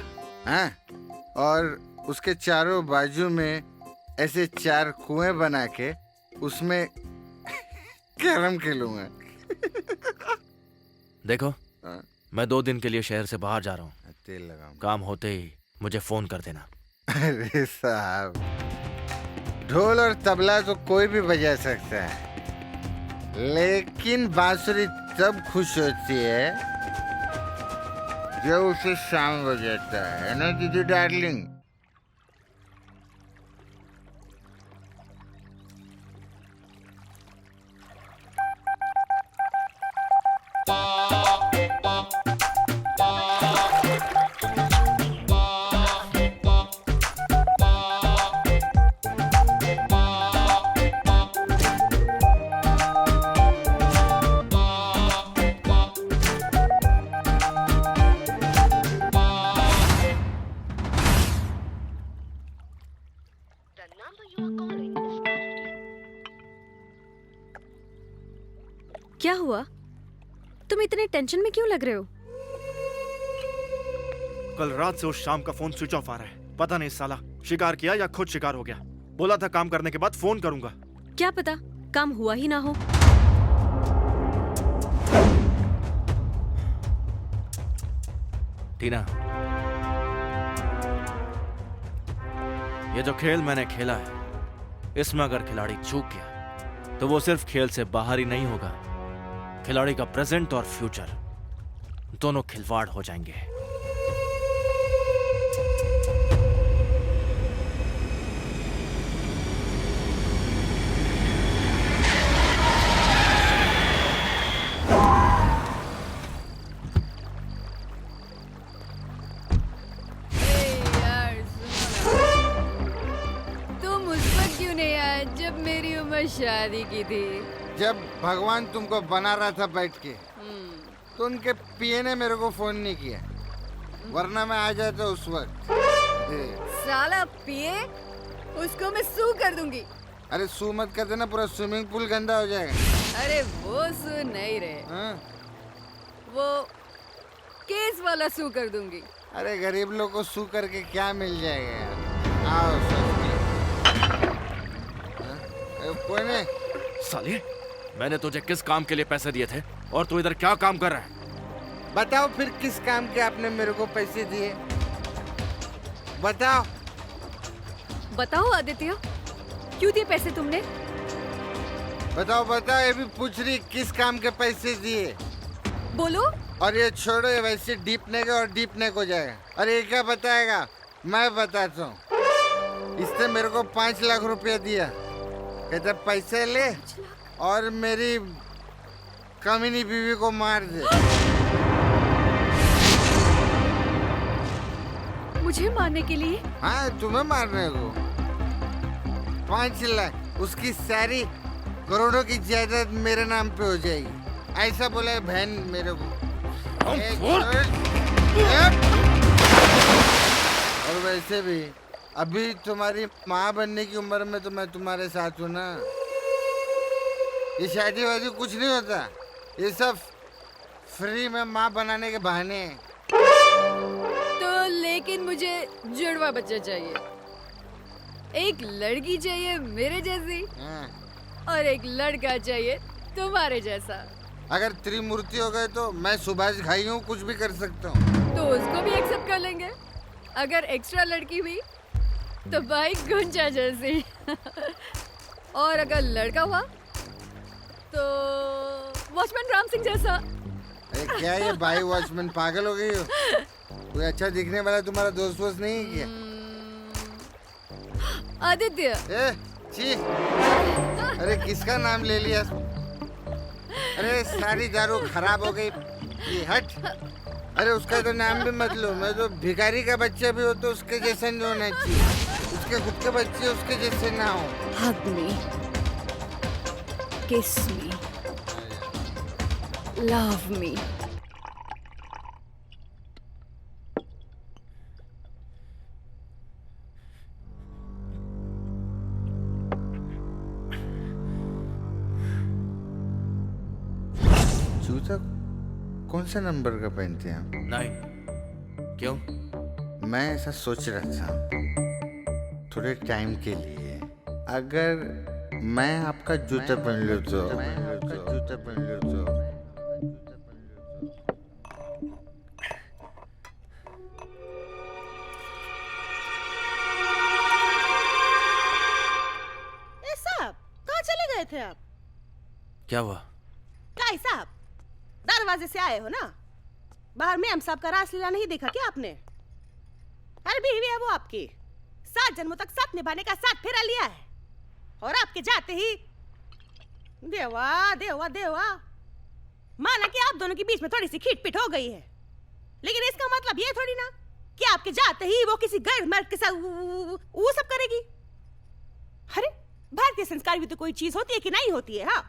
हाँ? और उसके चारों बाजू में ऐसे 4 कुएं बना के उसमें कैरम खेलूंगा। देखो, मैं 2 दिन के लिए शहर से बाहर जा रहा हूँ। तेल लगाऊंगा। काम होते ही मुझे फोन कर देना। अरे साहब, ढोल और तबला तो कोई भी बजा सकता है, लेकिन बांसुरी तब खुश होती है जो उसे शाम हो जाता है ना दीदी डार्लिंग। क्या हुआ? तुम इतने टेंशन में क्यों लग रहे हो? कल रात से उस शाम का फोन स्विच ऑफ आ रहा है। पता नहीं साला शिकार किया या खुद शिकार हो गया। बोला था काम करने के बाद फोन करूंगा। क्या पता काम हुआ ही ना हो। टीना, ये जो खेल मैंने खेला है, इसमें अगर खिलाड़ी चूक गया तो वो सिर्फ खेल से बाहर ही नहीं होगा, खिलाड़ी का प्रेजेंट और फ्यूचर दोनों खिलवाड़ हो जाएंगे। शादी की थी जब भगवान तुमको बना रहा था बैठ के, तो उनके पिए ने मेरे को फोन नहीं किया, वरना मैं आ जाता उस वक्त। साला पिए, उसको मैं सू कर दूंगी। अरे सू मत कर देना, पूरा स्विमिंग पूल गंदा हो जाएगा। अरे वो सू नहीं रहे, वो केस वाला सू कर दूंगी। अरे गरीब लोग को सू करके क्या मिल जाएगा यार। आओ कोई नहीं। साले, मैंने तुझे किस काम के लिए पैसे दिए थे और तू इधर क्या काम कर रहा है? बताओ फिर किस काम के आपने मेरे को पैसे दिए? बताओ। बताओ आदित्य, क्यों दिए पैसे तुमने? बताओ बताओ, ये भी पूछ रही किस काम के पैसे दिए? बोलो। और ये छोड़ो, ये वैसे डीपने का और डीपने को जाएगा। अरे ये क्या बताएगा, मैं बताता हूँ। इसने मेरे को 5 लाख रुपया दिया, कहते पैसे ले और मेरी कमीनी बीवी को मार दे। मुझे मारने के लिए? हाँ, तुम्हें मारने को। 5 लाख, उसकी सारी करोड़ों की जायदाद मेरे नाम पे हो जाएगी, ऐसा बोला है बहन मेरे को। और वैसे भी अभी तुम्हारी माँ बनने की उम्र में तो मैं तुम्हारे साथ हूँ ना। ये शादी वादी कुछ नहीं होता, ये सब फ्री में माँ बनाने के बहाने हैं। तो लेकिन मुझे जुड़वा बच्चा चाहिए, एक लड़की चाहिए मेरे जैसी और एक लड़का चाहिए तुम्हारे जैसा। अगर त्रिमूर्ति हो गए तो मैं सुभाष घाई हूँ, कुछ भी कर सकता हूँ। तो उसको भी एक्सेप्ट कर लेंगे। अगर एक्स्ट्रा लड़की हुई तो भाई गुंजा जैसी और अगर लड़का हुआ तो वॉचमैन राम सिंह जैसा। अरे क्या ये भाई वॉचमैन, पागल हो गई हो? कोई अच्छा दिखने वाला तुम्हारा दोस्त वोस्त नहीं है क्या? आदित्य। छी, अरे किसका नाम ले लिया? अरे सारी दारू खराब हो गई, ये हट। अरे उसका तो नाम भी मत लो, मैं तो भिखारी का बच्चा भी हो तो उसके जैसा नहीं होना चाहिए, उसके खुद के बच्चे उसके जैसे ना हो। हग मी, किस मी, लव मी। जूता कौन सा नंबर का पहनते हैं आप? 9। क्यों? मैं ऐसा सोच रहा था थोड़े टाइम के लिए, अगर मैं आपका जूता पहन लूं तो। साहब कहाँ चले गए थे आप? क्या हुआ? काई साहब, दरवाजे से आए हो ना, बाहर में हम साहब का रासलीला नहीं देखा क्या आपने? अरे बीवी है वो आपकी, 7 जन्मों तक साथ निभाने का साथ फेरा लिया है, और आपके जाते ही देवा देवा देवा, माना कि आप दोनों के बीच में थोड़ी सी खींच-पीट हो गई है, लेकिन इसका मतलब ये थोड़ी ना कि आपके जाते ही वो किसी गैर मर्द के साथ वो सब करेगी। अरे भारतीय संस्कार भी तो कोई चीज होती है कि नहीं होती है? हाँ,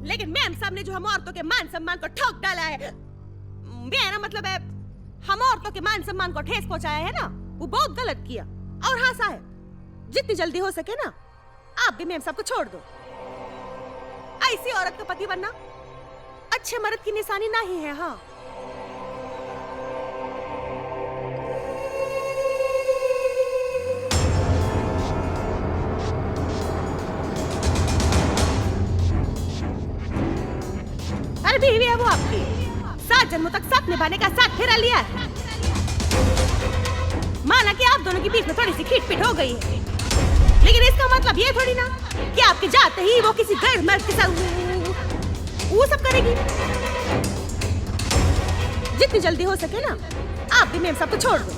लेकिन मैम साहब ने जो हम औरतों के मान सम्मान को ठोक डाला है, मेरा मतलब है हम औरतों के मान सम्मान को ठेस पहुंचाया है ना, वो बहुत गलत किया। और हाँ साहब, जितनी जल्दी हो सके ना आप भी मैम साहब को छोड़ दो। ऐसी औरत का पति बनना अच्छे मर्द की निशानी नहीं है। हाँ, अरे बीवी है वो आपकी, 7 जन्मों तक साथ निभाने का साथ फेरा लिया है, माना कि आप दोनों के बीच में थोड़ी सी खींच-पीट हो गई है, लेकिन इसका मतलब ये थोड़ी ना कि आपके जाते ही वो किसी गैर मर्द के साथ वो सब करेगी। जितनी जल्दी हो सके ना आप भी मैम साहब को छोड़ दो।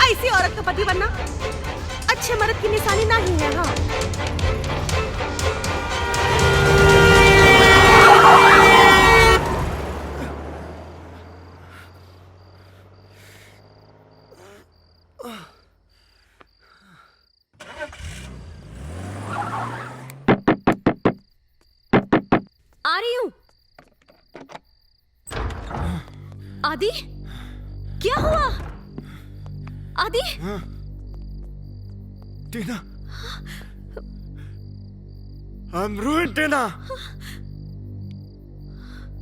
ऐसी औरत का पति बनना अच्छे मर्द की निशानी नहीं है। हाँ, आ रही हूँ। आदि, क्या हुआ? आदि, टीना, I'm ruined, टीना।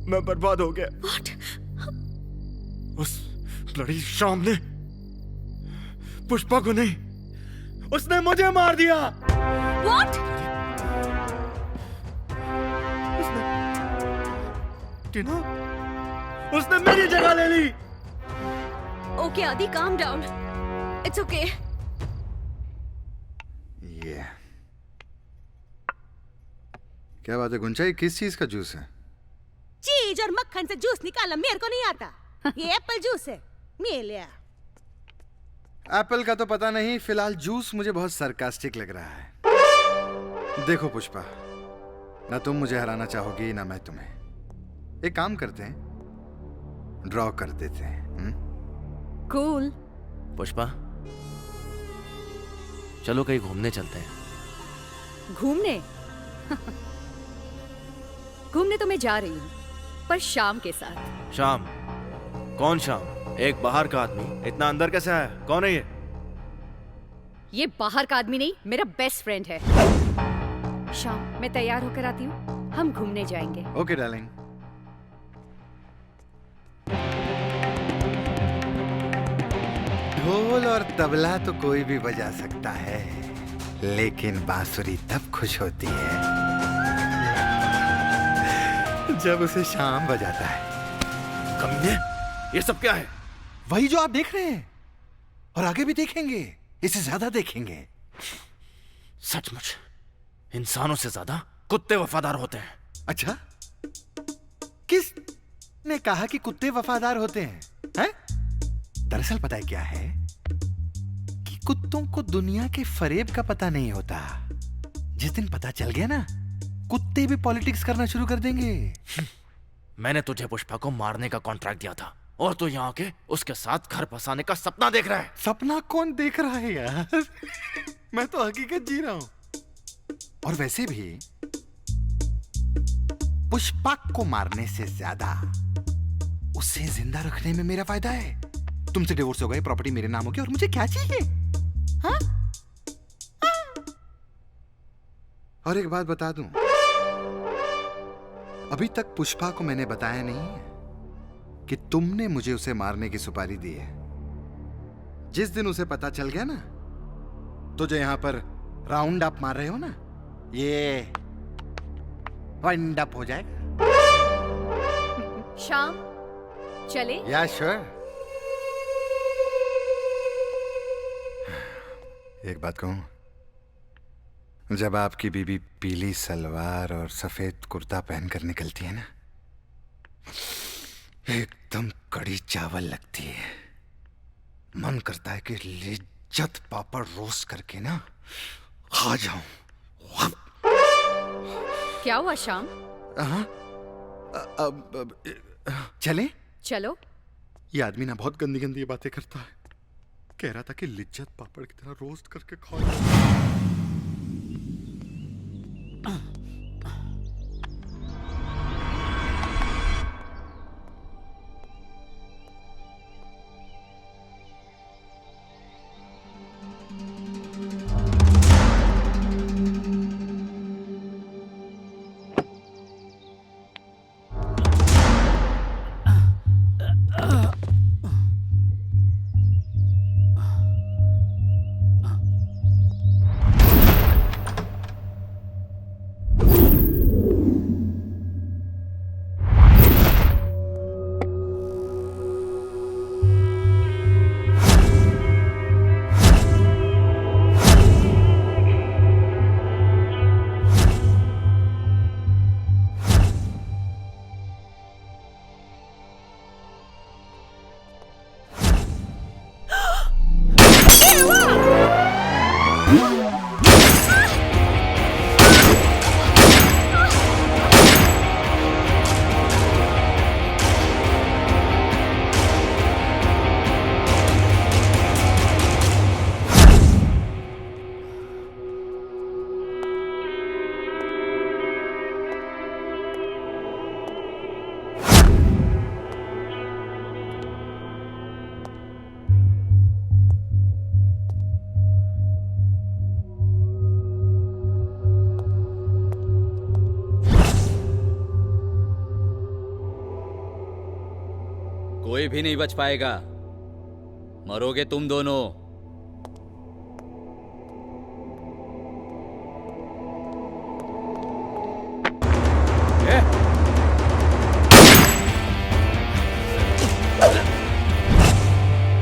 मैं बर्बाद हो गया। What? उस ब्लडी शाम ने पुष्पा को नहीं, उसने मुझे मार दिया। What? टीना, उसने मेरी जगह ले ली। Okay, आदि, calm down. It's okay. ये क्या बात है गुंचा, ये किस चीज का जूस है? चीज और मक्खन से जूस निकालना मेरे को नहीं आता। ये एप्पल जूस है, मैं लिया। एप्पल का तो पता नहीं, फिलहाल जूस मुझे बहुत सरकास्टिक लग रहा है। देखो पुष्पा, ना तुम मुझे हराना चाहोगी ना मैं तुम्हें। एक काम करते हैं, ड्रॉ कर देते हैं। Cool. पुष्पा, चलो कहीं घूमने चलते हैं। घूमने? घूमने तो मैं जा रही हूँ, पर शाम के साथ। शाम? कौन शाम? एक बाहर का आदमी इतना अंदर कैसे आया? कौन है ये? ये बाहर का आदमी नहीं, मेरा बेस्ट फ्रेंड है। शाम, मैं तैयार होकर आती हूँ, हम घूमने जाएंगे। Okay darling. ढोल और तबला तो कोई भी बजा सकता है, लेकिन बांसुरी तब खुश होती है जब उसे शाम बजाता है। कमीने, ये सब क्या है? वही जो आप देख रहे हैं, और आगे भी देखेंगे, इससे ज्यादा देखेंगे। सचमुच इंसानों से ज्यादा कुत्ते वफादार होते हैं। अच्छा, किस ने कहा कि कुत्ते वफादार होते हैं? हैं? दरअसल पता है क्या है कि कुत्तों को दुनिया के फरेब का पता नहीं होता। जिस दिन पता चल गया ना, कुत्ते भी पॉलिटिक्स करना शुरू कर देंगे। मैंने तुझे पुष्पा को मारने का कॉन्ट्रैक्ट दिया था, और तू यहाँ के उसके साथ घर बसाने का सपना देख रहा है। सपना कौन देख रहा है यार? मैं तो हकीकत जी रहा हूं। और वैसे भी पुष्पा को मारने से ज्यादा उसे जिंदा रखने में मेरा फायदा है। तुमसे डिवोर्स हो गए, प्रॉपर्टी मेरे नाम हो गई, और मुझे क्या चाहिए? हाँ? और एक बात बता दूं, अभी तक पुष्पा को मैंने बताया नहीं है कि तुमने मुझे उसे मारने की सुपारी दी है। जिस दिन उसे पता चल गया ना, तो जो यहां पर राउंड अप मार रहे हो ना, ये वाइंड अप हो जाएगा। शाम, चले? या श्योर। एक बात कहूं, जब आपकी बीबी पीली सलवार और सफेद कुर्ता पहनकर निकलती है ना, एकदम कड़ी चावल लगती है। मन करता है कि लिज्जत पापड़ रोस्ट करके ना खा जाऊं। क्या हुआ श्याम? चले? चलो। ये आदमी ना बहुत गंदी गंदी बातें करता है। कह रहा था कि लिज्जत पापड़ की तरह रोस्ट करके खाओ। कोई भी नहीं बच पाएगा, मरोगे तुम दोनों।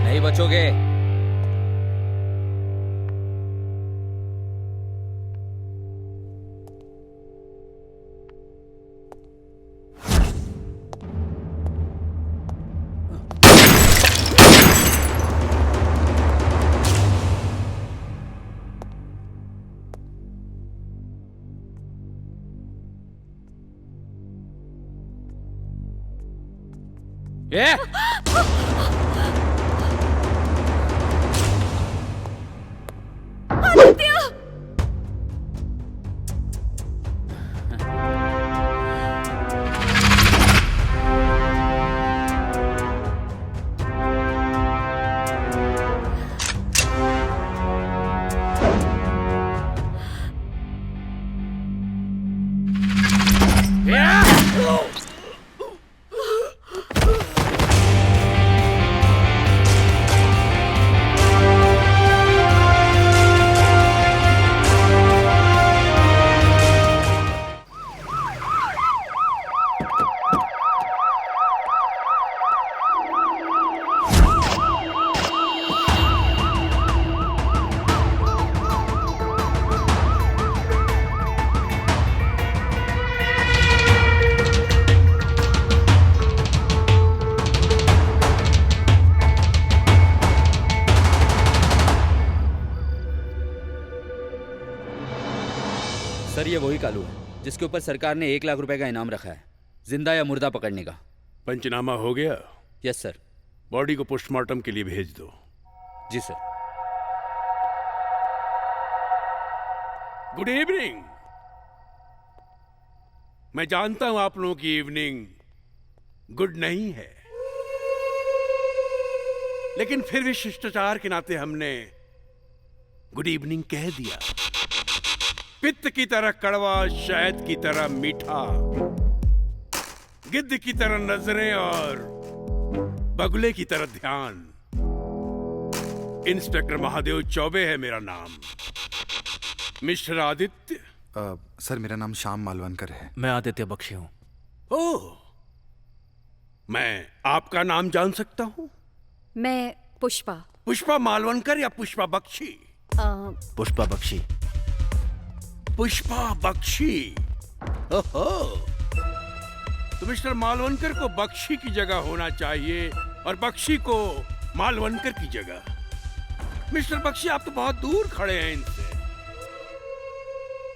नहीं बचोगे। सर, ये वही कालू है जिसके ऊपर सरकार ने 1 लाख रुपए का इनाम रखा है, जिंदा या मुर्दा पकड़ने का। पंचनामा हो गया? Yes sir. बॉडी को पोस्टमार्टम के लिए भेज दो। जी सर। Good evening. मैं जानता हूं आप लोगों की इवनिंग गुड नहीं है, लेकिन फिर भी शिष्टाचार के नाते हमने गुड इवनिंग कह दिया। पित्त की तरह कड़वा, शहद की तरह मीठा, गिद्ध की तरह नजरें और बगुले की तरह ध्यान। इंस्पेक्टर महादेव चौबे है मेरा नाम। मिस्टर आदित्य। सर, मेरा नाम श्याम मालवनकर है। मैं आदित्य बख्शी हूं। ओह, मैं आपका नाम जान सकता हूं? मैं पुष्पा। पुष्पा मालवनकर या पुष्पा बख्शी? पुष्पा बख्शी। पुष्पा बख्शी। ओहो, तो मिस्टर मालवनकर को बख्शी की जगह होना चाहिए और बख्शी को मालवनकर की जगह। मिस्टर बख्शी, आप तो बहुत दूर खड़े हैं इनसे।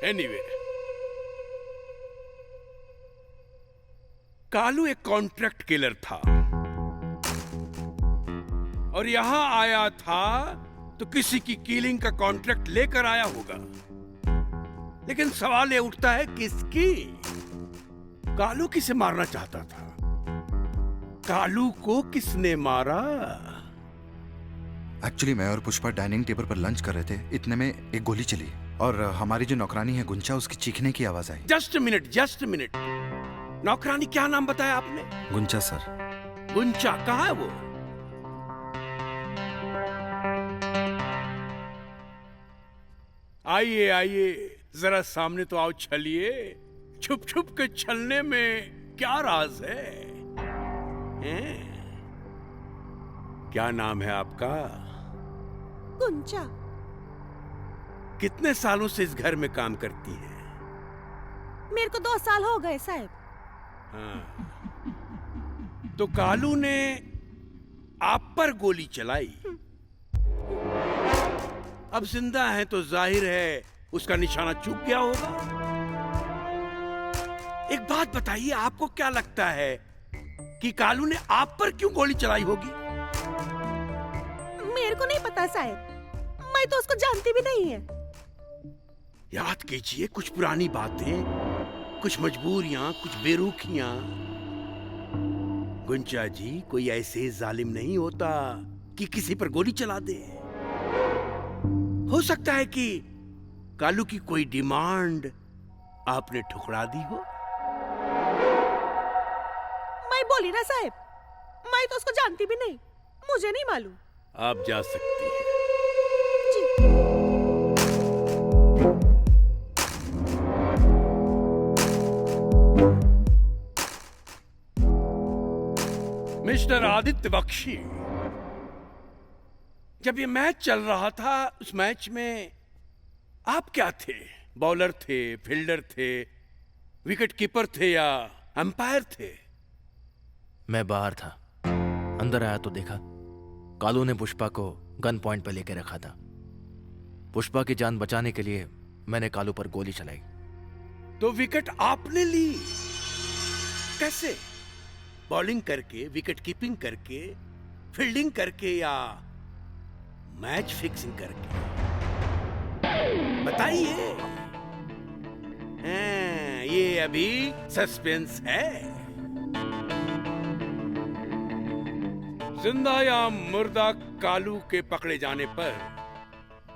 एनीवे, कालू एक कॉन्ट्रैक्ट किलर था और यहां आया था तो किसी की किलिंग का कॉन्ट्रैक्ट लेकर आया होगा। लेकिन सवाल ये उठता है, किसकी? कालू किसे मारना चाहता था? कालू को किसने मारा? एक्चुअली मैं और पुष्पा डाइनिंग टेबल पर लंच कर रहे थे, इतने में एक गोली चली और हमारी जो नौकरानी है गुंचा, उसकी चीखने की आवाज आई। Just minute. नौकरानी क्या नाम बताया आपने? गुंचा सर। गुंचा कहाँ है वो? आइए, जरा सामने तो आओ, छलिए। छुप छुप के छलने में क्या राज है? हैं? क्या नाम है आपका? गुंचा। कितने सालों से इस घर में काम करती है? मेरे को 2 साल हो गए साहब। हाँ। तो कालू ने आप पर गोली चलाई। अब जिंदा है तो जाहिर है उसका निशाना चूक गया होगा। एक बात बताइए, आपको क्या लगता है कि कालू ने आप पर क्यों गोली चलाई होगी? मेरे को नहीं पता साहब, मैं तो उसको जानती भी नहीं है। याद कीजिए कुछ पुरानी बातें, कुछ मजबूरियां, कुछ बेरुखियां। गुंचा जी, कोई ऐसे जालिम नहीं होता कि किसी पर गोली चला दे। हो सकता है कि कालू की कोई डिमांड आपने ठुकरा दी हो। मैं बोली ना साहब, मैं तो उसको जानती भी नहीं, मुझे नहीं मालूम। आप जा सकती हैं। मिस्टर आदित्य बख्शी, जब ये मैच चल रहा था, उस मैच में आप क्या थे? बॉलर थे, फील्डर थे, विकेट कीपर थे या अंपायर थे? मैं बाहर था। अंदर आया तो देखा कालू ने पुष्पा को गन पॉइंट पर लेकर रखा था। पुष्पा की जान बचाने के लिए मैंने कालू पर गोली चलाई। तो विकेट आपने ली? कैसे? बॉलिंग करके, विकेट कीपिंग करके, फील्डिंग करके या मैच फिक्सिंग करके? बताइए। ये अभी सस्पेंस है। जिंदा या मुर्दा कालू के पकड़े जाने पर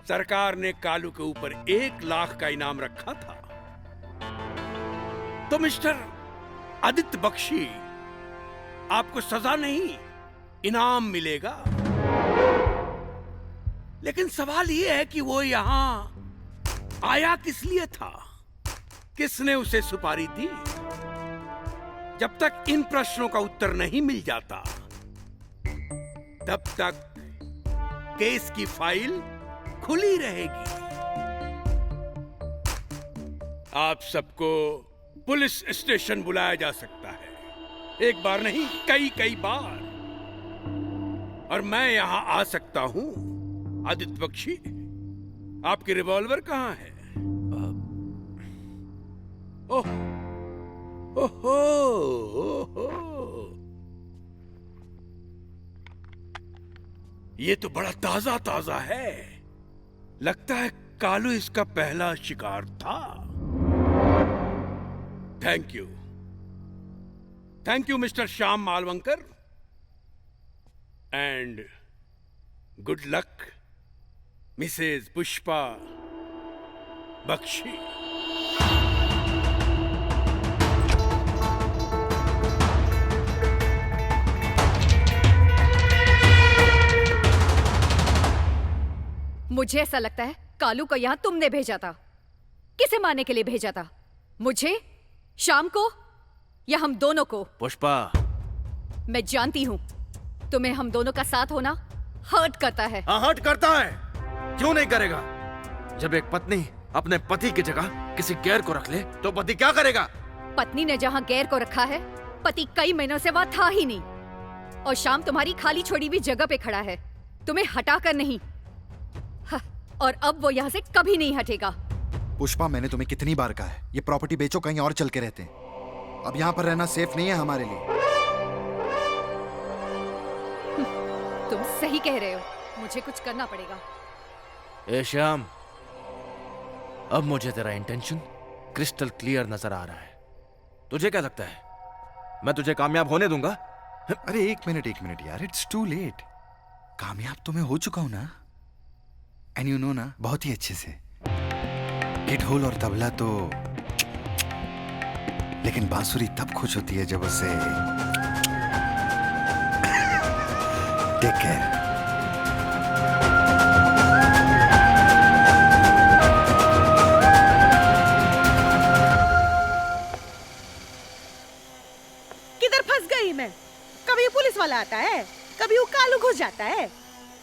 सरकार ने कालू के ऊपर 1 लाख का इनाम रखा था। तो मिस्टर आदित्य बख्शी, आपको सजा नहीं, इनाम मिलेगा। लेकिन सवाल यह है कि वो यहां आया किस लिए था? किसने उसे सुपारी दी? जब तक इन प्रश्नों का उत्तर नहीं मिल जाता, तब तक केस की फाइल खुली रहेगी। आप सबको पुलिस स्टेशन बुलाया जा सकता है, एक बार नहीं, कई बार। और मैं यहां आ सकता हूं। आदित्य बख्शी, आपकी रिवॉल्वर कहां है? ओहो, ये तो बड़ा ताजा है। लगता है कालू इसका पहला शिकार था। Thank you Mr Shyam Malvankar, and good luck Mrs Pushpa Bakshi. मुझे ऐसा लगता है कालू को यहां तुमने भेजा था। किसे मारने के लिए भेजा था? मुझे, शाम को, या हम दोनों को? पुष्पा, मैं जानती हूं तुम्हें हम दोनों का साथ होना हर्ट करता है। हाँ, हर्ट करता है। क्यों नहीं करेगा? जब एक पत्नी अपने पति की जगह किसी गैर को रख ले तो पति क्या करेगा? पत्नी ने जहां गैर को रखा है, पति कई महीनों से वहाँ था ही नहीं, और शाम तुम्हारी खाली छोड़ी हुई जगह पे खड़ा है, तुम्हें हटाकर नहीं। और अब वो यहाँ से कभी नहीं हटेगा। पुष्पा, मैंने तुम्हें कितनी बार कहा है, ये प्रॉपर्टी बेचो, कहीं और चल के रहते हैं। अब यहाँ पर रहना सेफ नहीं है हमारे लिए। तुम सही कह रहे हो, मुझे कुछ करना पड़ेगा। ए श्याम, अब मुझे तेरा इंटेंशन क्रिस्टल क्लियर नजर आ रहा है। तुझे क्या लगता है मैं तुझे कामयाब होने दूंगा? अरे एक मिनट यार, इट्स टू लेट। कामयाब तो मैं हो चुका हूं ना, एंड यू नो ना, बहुत ही अच्छे से। हिट होल और तबला तो, लेकिन बांसुरी तब खुश होती है जब उसे टेक केयर। किधर फंस गई मैं? कभी वो पुलिस वाला आता है, कभी वो कालू घुस जाता है,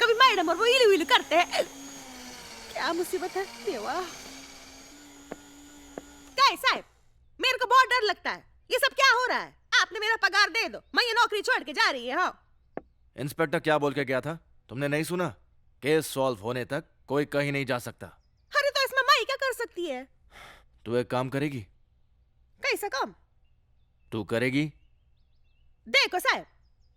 कभी मैडम और वो इलू इलू करते हैं। क्या मुसीबत है देवा। क्या साहब, मेरे को बहुत डर लगता है। ये सब क्या हो रहा है? आपने मेरा पगार दे दो, मैं ये नौकरी छोड़ के जा रही है। हाँ, इंस्पेक्टर क्या बोल के गया था? तुमने नहीं सुना? केस सॉल्व होने तक कोई कहीं नहीं जा सकता। अरे तो इसमें माई क्या कर सकती है? तू एक काम करेगी? कैसा काम? तू करेगी? देखो साहब,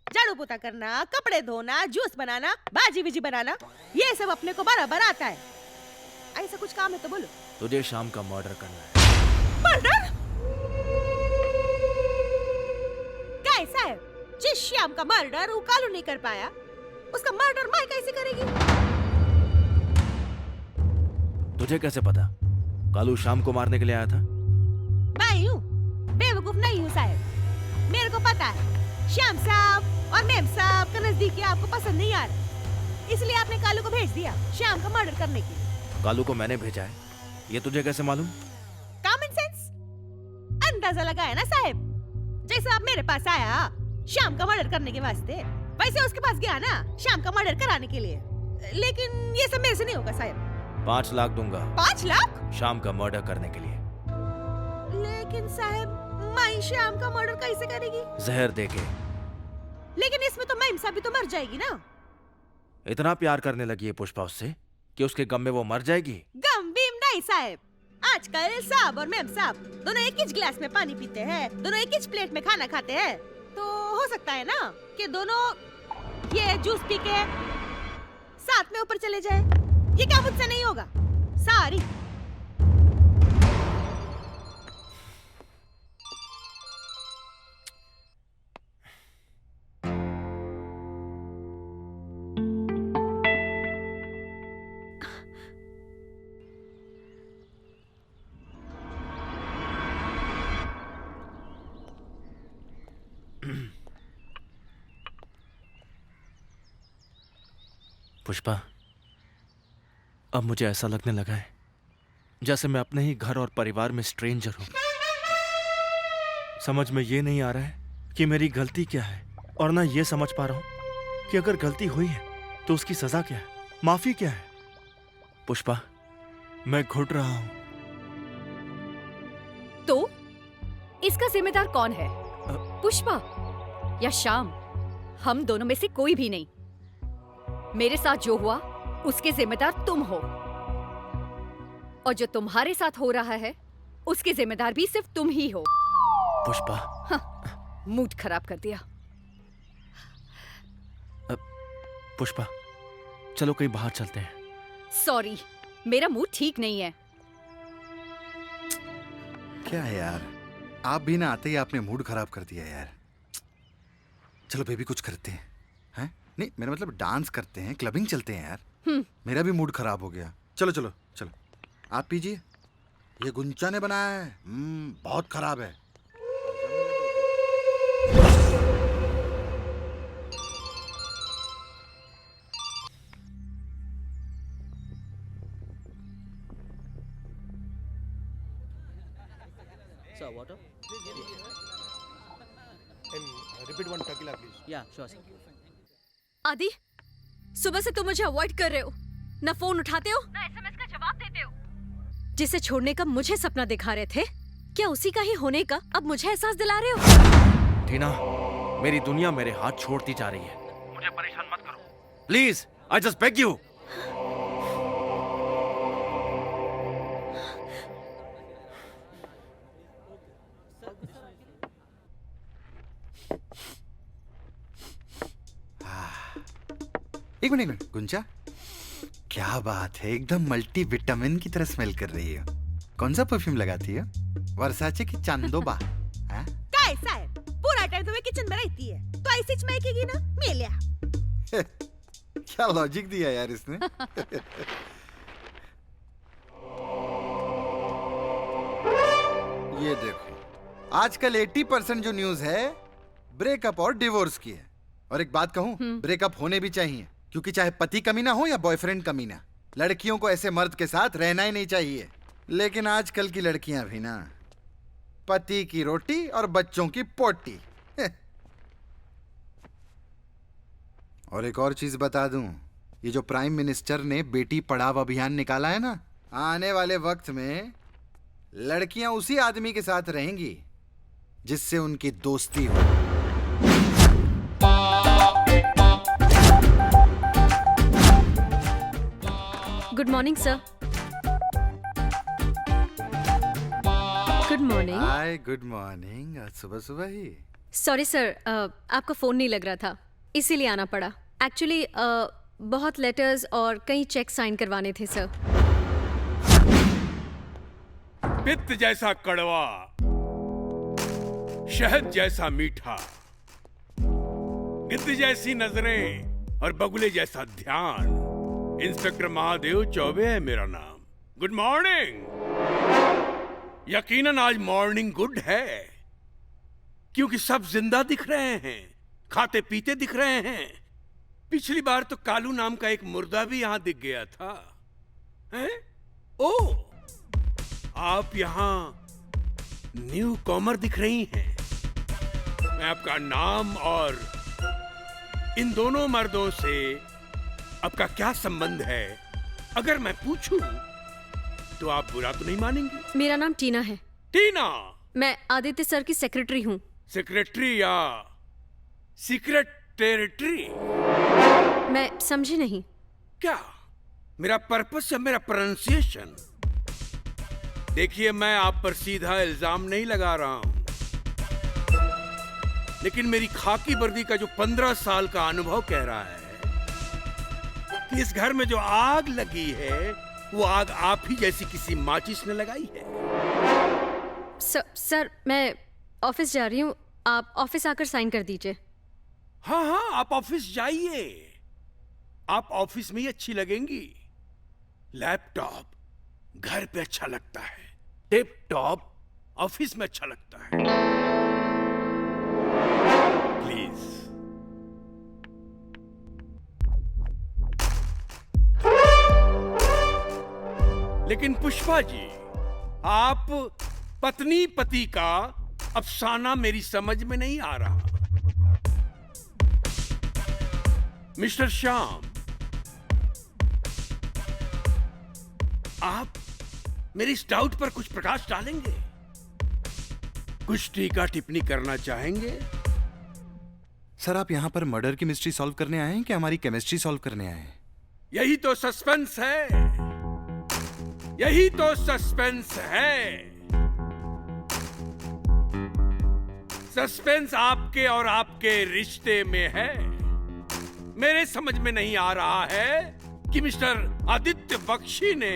झाड़ू पोता करना, कपड़े धोना, जूस बनाना, भाजी बिजी बनाना, ये सब अपने को बराबर आता है। ऐसा कुछ काम है तो बोलो। तुझे शाम का मर्डर करना है। मर्डर? क्या साहब, जिस श्याम का मर्डर वो कालू नहीं कर पाया, उसका मर्डर मैं कैसे करेगी? तुझे कैसे पता कालू शाम को मारने के लिए आया था? मैं हूँ बेवकूफ नहीं हूँ साहब, मेरे को पता है श्याम साहब और मेम साहब का नजदीकी आपको पसंद नहीं आ रहा, इसलिए आपने कालू को भेज दिया श्याम का मर्डर करने के लिए। कालू को मैंने भेजा है, ये तुझे कैसे मालूम? कॉमन सेंस, अंदाजा लगाया ना साहब। जैसे आप मेरे पास आया श्याम का मर्डर करने के वास्ते, वैसे उसके पास गया ना श्याम का मर्डर कराने के लिए। लेकिन ये सब मेरे से नहीं होगा साहब। 5 लाख दूंगा। 5 लाख? शाम का मर्डर करने के लिए। लेकिन साहब, मैं श्याम का मर्डर कैसे करेगी? जहर दे के। लेकिन इसमें तो मैम साहब भी तो मर जाएगी ना। इतना प्यार करने लगी है पुष्पा उससे कि उसके गम में वो मर जाएगी। गम बीम नहीं साहब, आजकल साहब और मैम साहब दोनों एक ही गिलास में पानी पीते हैं, दोनों एक ही प्लेट में खाना खाते हैं, तो हो सकता है ना कि दोनों ये जूस पी के साथ में ऊपर चले जाए। ये क्या मुझसे नहीं होगा? सॉरी। पुष्पा, अब मुझे ऐसा लगने लगा है जैसे मैं अपने ही घर और परिवार में स्ट्रेंजर हूं। समझ में ये नहीं आ रहा है कि मेरी गलती क्या है, और ना ये समझ पा रहा हूं कि अगर गलती हुई है तो उसकी सजा क्या है, माफी क्या है। पुष्पा, मैं घुट रहा हूं। तो इसका जिम्मेदार कौन है? पुष्पा या श्याम? हम दोनों में से कोई भी नहीं। मेरे साथ जो हुआ उसके जिम्मेदार तुम हो, और जो तुम्हारे साथ हो रहा है उसके जिम्मेदार भी सिर्फ तुम ही हो। पुष्पा, हाँ, मूड खराब कर दिया। पुष्पा, चलो कहीं बाहर चलते हैं। सॉरी, मेरा मूड ठीक नहीं है। क्या है यार, आप भी ना आते ही आपने मूड खराब कर दिया यार। चलो बेबी, कुछ करते हैं। हैं? नहीं, मेरा मतलब डांस करते हैं, क्लबिंग चलते हैं यार। मेरा भी मूड खराब हो गया। चलो चलो चलो, आप पीजिए। ये गुंचा ने बनाया है, बहुत खराब है। Sir, water? And repeat one tequila, please. Yeah, sure, sir. आदि, सुबह से तुम मुझे अवॉइड कर रहे हो, ना फोन उठाते हो ना SMS का जवाब देते हो। जिसे छोड़ने का मुझे सपना दिखा रहे थे, क्या उसी का ही होने का अब मुझे एहसास दिला रहे हो? टीना, मेरी दुनिया मेरे हाथ छोड़ती जा रही है। मुझे परेशान मत करो please, I just beg you. एक मिनट गुंजा, क्या बात है, एकदम मल्टी विटामिन की तरह स्मेल कर रही है। कौन सा परफ्यूम लगाती है? वर्साचे की चांदोबा? हाँ? क्या ऐसा है, पूरा टाइम तुम्हें किचन में रहती है तो ऐसी महकेगी ना, मेलिया। क्या लॉजिक दिया यार इसने। ये देखो, आजकल 80% जो न्यूज है ब्रेकअप और डिवोर्स की है। और एक बात कहूं, ब्रेकअप होने भी चाहिए, क्योंकि चाहे पति कमीना हो या बॉयफ्रेंड कमीना, लड़कियों को ऐसे मर्द के साथ रहना ही नहीं चाहिए। लेकिन आजकल की लड़कियां भी ना, पति की रोटी और बच्चों की पोटी। और एक और चीज बता दूं, ये जो प्राइम मिनिस्टर ने बेटी पढ़ाओ अभियान निकाला है ना, आने वाले वक्त में लड़कियां उसी आदमी के साथ रहेंगी जिससे उनकी दोस्ती हो। Good morning sir. Good morning. Hi, good morning. आज सुबह सुबह ही। सॉरी सर, आपका फोन नहीं लग रहा था, इसीलिए आना पड़ा। एक्चुअली बहुत लेटर्स और कई चेक साइन करवाने थे सर। पित्त जैसा कड़वा, शहद जैसा मीठा, गिद्ध जैसी नजरें और बगुले जैसा ध्यान, इंस्पेक्टर महादेव चौबे है मेरा नाम। Good morning. यकीनन आज मॉर्निंग गुड है, क्योंकि सब जिंदा दिख रहे हैं, खाते पीते दिख रहे हैं। पिछली बार तो कालू नाम का एक मुर्दा भी यहां दिख गया था। हैं? ओ, आप यहां न्यू कॉमर दिख रही हैं। मैं आपका नाम और इन दोनों मर्दों से आपका क्या संबंध है अगर मैं पूछूं तो आप बुरा तो नहीं मानेंगी? मेरा नाम टीना है। टीना? मैं आदित्य सर की सेक्रेटरी हूँ। सेक्रेटरी या सीक्रेट टेरिटरी? मैं समझी नहीं। क्या मेरा पर्पस या मेरा प्रोनाउंसिएशन? देखिए, मैं आप पर सीधा इल्जाम नहीं लगा रहा हूं, लेकिन मेरी खाकी वर्दी का जो 15 साल का अनुभव कह रहा है कि इस घर में जो आग लगी है वो आग आप ही जैसी किसी माचिस ने लगाई है। सर, मैं ऑफिस जा रही हूँ, आप ऑफिस आकर साइन कर दीजिए। हाँ हाँ, आप ऑफिस जाइए, आप ऑफिस में ही अच्छी लगेंगी। लैपटॉप घर पे अच्छा लगता है, टिप टॉप ऑफिस में अच्छा लगता है। प्लीज। लेकिन पुष्पा जी, आप पत्नी पति का अफसाना मेरी समझ में नहीं आ रहा। मिस्टर श्याम, आप मेरी इस डाउट पर कुछ प्रकाश डालेंगे? कुछ टीका टिप्पणी करना चाहेंगे? सर, आप यहाँ पर मर्डर की मिस्ट्री सॉल्व करने आए हैं कि हमारी केमिस्ट्री सॉल्व करने आए हैं? यही तो सस्पेंस है, यही तो सस्पेंस है। सस्पेंस आपके और आपके रिश्ते में है। मेरे समझ में नहीं आ रहा है कि मिस्टर आदित्य बख्शी ने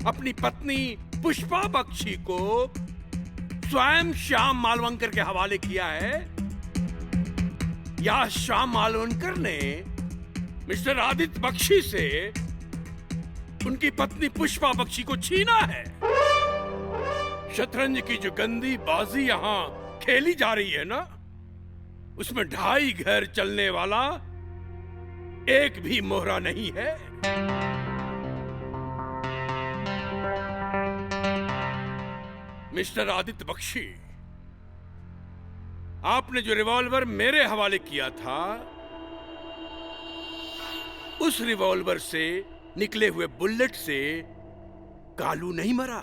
अपनी पत्नी पुष्पा बख्शी को स्वयं श्याम मालवंकर के हवाले किया है या श्याम मालवंकर ने मिस्टर आदित्य बख्शी से उनकी पत्नी पुष्पा बख्शी को छीना है। शतरंज की जो गंदी बाजी यहां खेली जा रही है ना, उसमें 2.5 घर चलने वाला एक भी मोहरा नहीं है। मिस्टर आदित्य बख्शी, आपने जो रिवॉल्वर मेरे हवाले किया था, उस रिवॉल्वर से निकले हुए बुलेट से कालू नहीं मरा।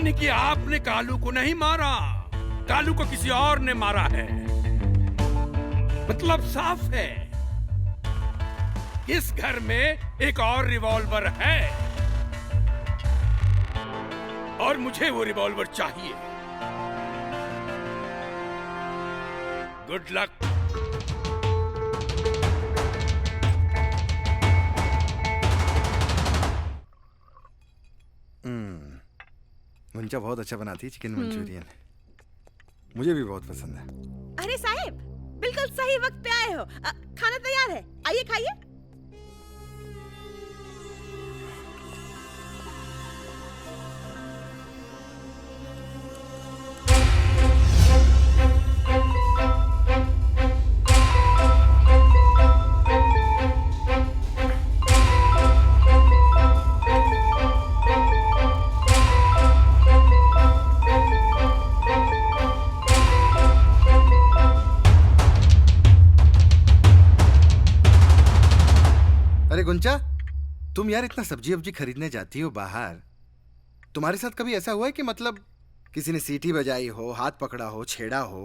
यानी कि आपने कालू को नहीं मारा, कालू को किसी और ने मारा है। मतलब साफ है, इस घर में एक और रिवॉल्वर है और मुझे वो रिवॉल्वर चाहिए। Good luck. गुंजा बहुत अच्छा बनाती है चिकन मंचूरियन। मुझे भी बहुत पसंद है। अरे साहब, बिल्कुल सही वक्त पे आए हो। खाना तैयार है, आइए खाइए। गुंजा, तुम यार इतना सब्जी वब्जी खरीदने जाती हो बाहर, तुम्हारे साथ कभी ऐसा हुआ है कि मतलब किसी ने सीटी बजाई हो, हाथ पकड़ा हो, छेड़ा हो?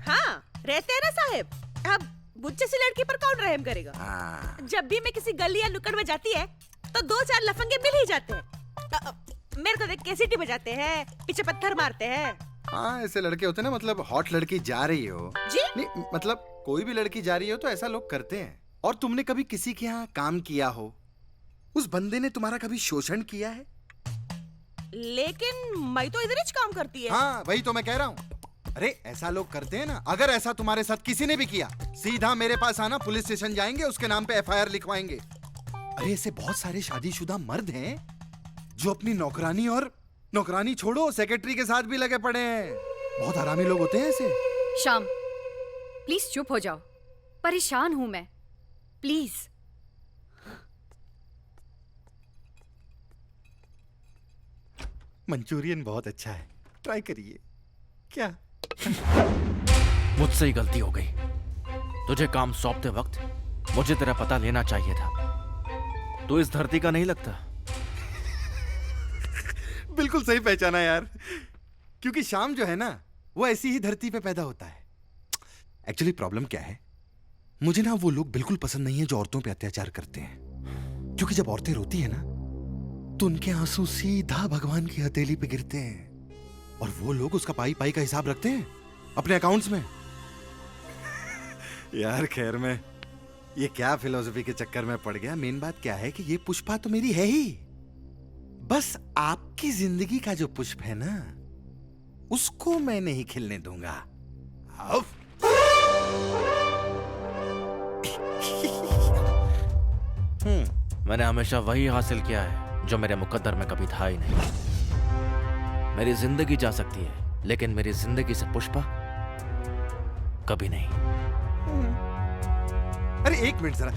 हाँ, रहते हैं ना साहब। अब बुच्चे सी लड़की पर कौन रहम करेगा? जब भी मैं किसी गली या नुक्कड़ में जाती है तो 2-4 लफंगे मिल ही जाते हैं। मेरे को देख के सीटी बजाते हैं, पीछे पत्थर मारते हैं। हाँ, ऐसे लड़के होते हैं ना, मतलब हॉट लड़की जा रही हो जी? नहीं, मतलब कोई भी लड़की जा रही हो तो ऐसा लोग करते हैं। और तुमने कभी किसी के यहाँ काम किया हो, उस बंदे ने तुम्हारा कभी शोषण किया है? लेकिन मैं तो इधर ही काम करती है। हाँ, वही तो मैं कह रहा हूँ। अरे ऐसा लोग करते हैं ना। अगर ऐसा तुम्हारे साथ किसी ने भी किया, सीधा मेरे पास आना, पुलिस स्टेशन जाएंगे, उसके नाम पे FIR लिखवाएंगे। अरे ऐसे बहुत सारे शादीशुदा मर्द हैं जो अपनी नौकरानी, और नौकरानी छोड़ो, सेक्रेटरी के साथ भी लगे पड़े हैं। बहुत हरामी लोग होते हैं ऐसे। शाम, प्लीज चुप हो जाओ, परेशान हूं मैं, प्लीज। मंचूरियन बहुत अच्छा है, ट्राई करिए। क्या? मुझसे ही गलती हो गई। तुझे काम सौंपते वक्त मुझे तेरा पता लेना चाहिए था। तू इस धरती का नहीं लगता। बिल्कुल सही पहचाना यार, क्योंकि शाम जो है ना, वो ऐसी ही धरती पे पैदा होता है। एक्चुअली प्रॉब्लम क्या है, मुझे ना वो लोग बिल्कुल पसंद नहीं है जो औरतों पे अत्याचार करते हैं। क्योंकि जब औरतें रोती है ना, तो उनके आंसू सीधा भगवान की हथेली पे गिरते हैं और वो लोग उसका पाई पाई का हिसाब रखते हैं अपने अकाउंट्स में। यार खैर, मैं ये क्या फिलॉसफी के चक्कर में पड़ गया। मेन बात क्या है कि ये पुष्पा तो मेरी है ही, बस आपकी जिंदगी का जो पुष्प है ना, उसको मैं नहीं खिलने दूंगा। मैंने हमेशा वही हासिल किया है जो मेरे मुकद्दर में कभी था ही नहीं। मेरी जिंदगी जा सकती है, लेकिन मेरी जिंदगी से पुष्पा कभी नहीं। अरे एक मिनट जरा।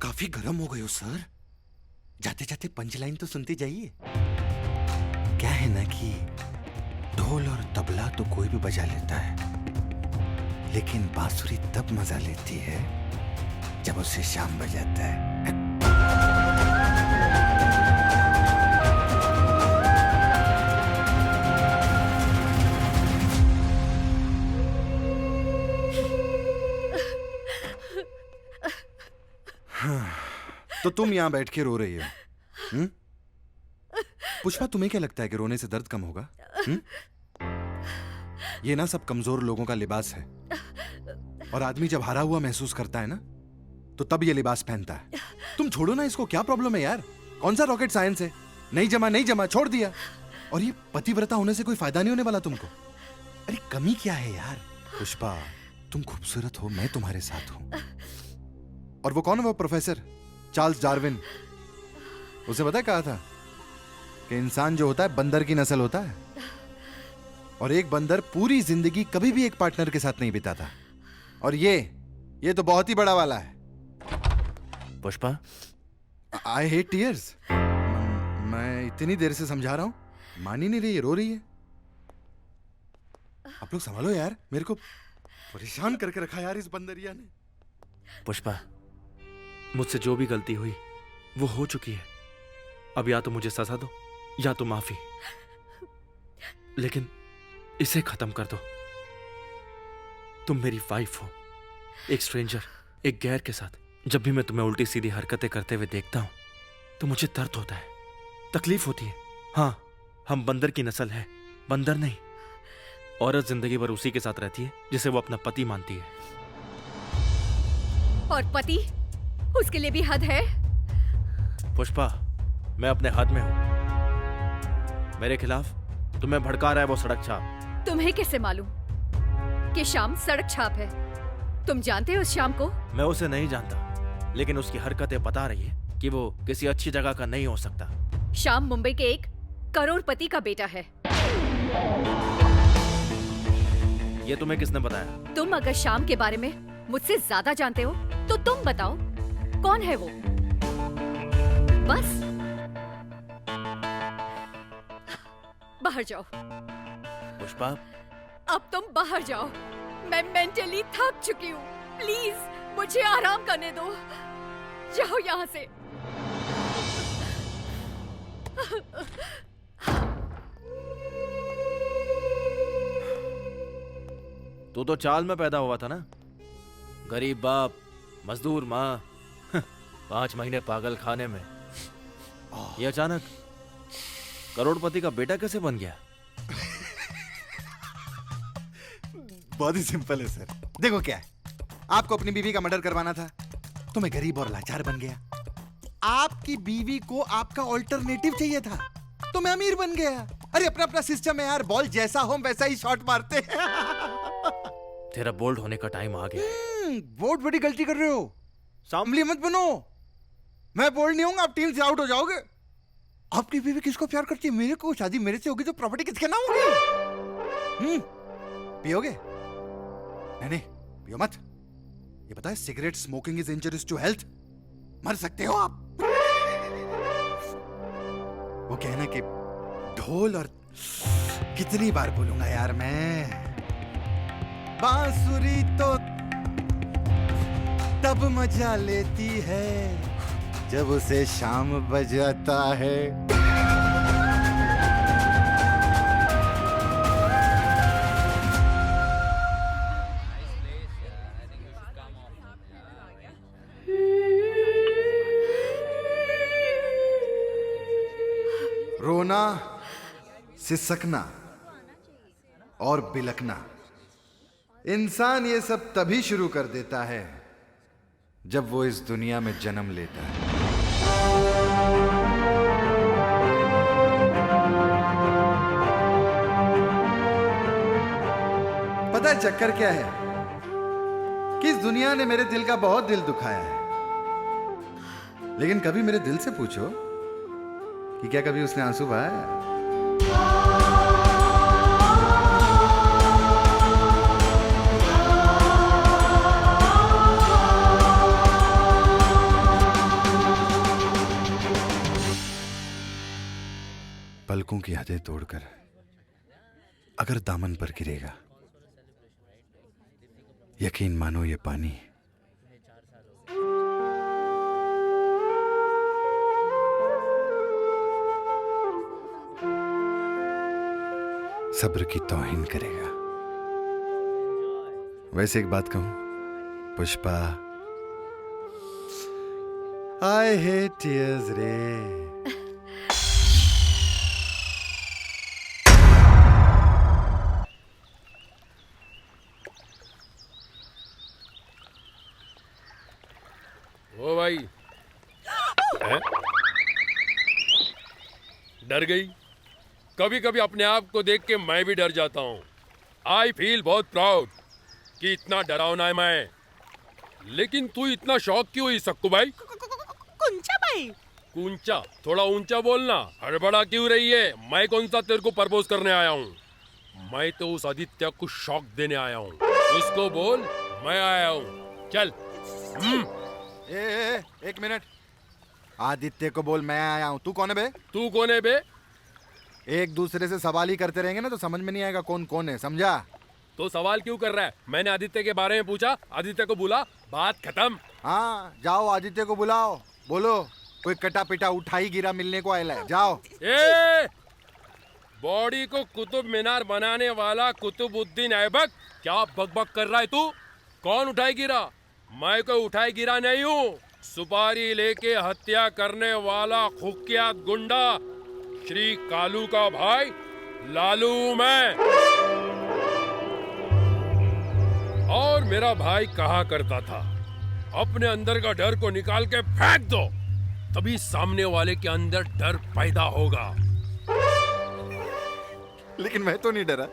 काफी गर्म हो गए हो सर। जाते जाते पंचलाइन तो सुनते जाइए। क्या है ना कि ढोल और तबला तो कोई भी बजा लेता है, लेकिन बांसुरी तब मजा लेती है जब उसे शाम बजाता है। तो तुम यहां बैठ के रो रही हो? पुष्पा, तुम्हें क्या लगता है कि रोने से दर्द कम होगा? ये ना सब कमजोर लोगों का लिबास है, और आदमी जब हारा हुआ महसूस करता है ना, तो तब ये लिबास पहनता है। तुम छोड़ो ना इसको, क्या प्रॉब्लम है यार? कौन सा रॉकेट साइंस है? नहीं जमा छोड़ दिया। और ये पतिव्रता होने से कोई फायदा नहीं होने वाला तुमको। अरे कमी क्या है यार? पुष्पा, तुम खूबसूरत हो, मैं तुम्हारे साथ हूं। और वो कौन है वो प्रोफेसर चार्ल्स डार्विन, उसे पता है कहा था कि इंसान जो होता है बंदर की नस्ल होता है, और एक बंदर पूरी जिंदगी कभी भी एक पार्टनर के साथ नहीं बिताता। और ये तो बहुत ही बड़ा वाला है। Pushpa, I hate tears. मैं इतनी देर से समझा रहा हूं, मान ही नहीं रही है, रो रही है। आप लोग संभालो यार, मेरे को परेशान करके रखा यार इस बंदरिया ने। पुष्पा, मुझसे जो भी गलती हुई वो हो चुकी है। अब या तो मुझे सजा दो या तो माफी। लेकिन इसे खत्म कर दो। तुम मेरी वाइफ हो, एक स्ट्रेंजर, एक गैर के साथ। जब भी मैं तुम्हें उल्टी सीधी हरकतें करते हुए देखता हूं तो मुझे दर्द होता है, तकलीफ होती है। हाँ, हम बंदर की नस्ल है, बंदर नहीं। औरत जिंदगी भर उसी के साथ रहती है जिसे वो अपना पति मानती है। और पति, उसके लिए भी हद है। पुष्पा, मैं अपने हद में हूं। मेरे खिलाफ तुम्हें भड़का रहा है वो सड़क छाप। तुम्हें कैसे मालूम कि श्याम सड़क छाप है? तुम जानते हो उस श्याम को? मैं उसे नहीं जानता, लेकिन उसकी हरकतें बता रही है कि वो किसी अच्छी जगह का नहीं हो सकता। श्याम मुंबई के एक करोड़पति का बेटा है। ये तुम्हें किसने बताया? तुम अगर श्याम के बारे में मुझसे ज्यादा जानते हो तो तुम बताओ, कौन है वो? बस बाहर जाओ। पुष्पा, अब तुम बाहर जाओ। मैं मेंटली थक चुकी हूँ। प्लीज मुझे आराम करने दो। जाओ यहाँ से। तू तो चाल में पैदा हुआ था ना, गरीब बाप, मजदूर माँ, 5 महीने पागल खाने में। ये अचानक करोड़पति का बेटा कैसे बन गया? बहुत ही सिंपल है सर। देखो क्या है, आपको अपनी बीवी का मर्डर करवाना था तो मैं गरीब और लाचार बन गया। आपकी बीवी को आपका ऑल्टरनेटिव चाहिए था तो मैं अमीर बन गया। अरे अपना अपना सिस्टम है यार, बॉल जैसा हो वैसा ही शॉट मारते हैं। तेरा बोल्ड होने का टाइम आ गया। बहुत बड़ी गलती कर रहे हो, सांभली मत बनो। मैं बोल्ड नहीं होऊंगा, आप टीम से आउट हो जाओगे। आपकी बीवी किसको प्यार करती है? मेरे को। शादी मेरे से होगी तो प्रॉपर्टी किसके नाम होगी? पियोगे? नहीं, पियो मत। ये पता है cigarette smoking is injurious to health. मर सकते हो आप। वो कहना कि ढोल और कितनी बार बोलूंगा यार मैं। बांसुरी तो तब मजा लेती है जब उसे शाम बजाता है। रोना, सिसकना और बिलकना, इंसान ये सब तभी शुरू कर देता है जब वो इस दुनिया में जन्म लेता है। पता है चक्कर क्या है? कि इस दुनिया ने मेरे दिल का बहुत दिल दुखाया है, लेकिन कभी मेरे दिल से पूछो कि क्या कभी उसने आंसू बहाया? पलकों की हदें तोड़कर अगर दामन पर गिरेगा, यकीन मानो ये पानी सब्र की तौहीन करेगा। वैसे एक बात कहूं पुष्पा, आई हेट टीयर्स रे। ओ भाई, डर गई? कभी कभी अपने आप को देख के मैं भी डर जाता हूँ। आई फील बहुत प्राउड कि इतना डरावना है मैं। लेकिन तू इतना शौक क्यों हुई सक्कू भाई? कुंचा भाई? कुंचा? थोड़ा ऊंचा बोलना। हड़बड़ा क्यों रही है? मैं कौन सा तेरे को प्रपोज करने आया हूँ? मैं तो उस आदित्य को शौक देने आया हूँ। उसको बोल मैं आया हूँ। चल। एक मिनट। आदित्य को बोल मैं आया हूँ। तू कौन है बे? तू कौन है बे? एक दूसरे से सवाल ही करते रहेंगे ना तो समझ में नहीं आएगा कौन कौन है, समझा? तो सवाल क्यों कर रहा है? मैंने आदित्य के बारे में पूछा, आदित्य को बुला, बात खत्म। हाँ जाओ आदित्य को बुलाओ, बोलो कोई कटा पिटा उठाई गिरा मिलने को आया है, जाओ। बॉडी को कुतुब मीनार बनाने वाला कुतुबुद्दीन ऐबक, क्या बकबक कर रहा है तू? कौन उठाए गिरा? मैं कोई उठाए गिरा नहीं हूँ। सुपारी लेके हत्या करने वाला कुख्यात गुंडा श्री कालू का भाई लालू मैं। और मेरा भाई कहा करता था, अपने अंदर का डर को निकाल के फेंक दो, तभी सामने वाले के अंदर डर पैदा होगा। लेकिन मैं तो नहीं डरा।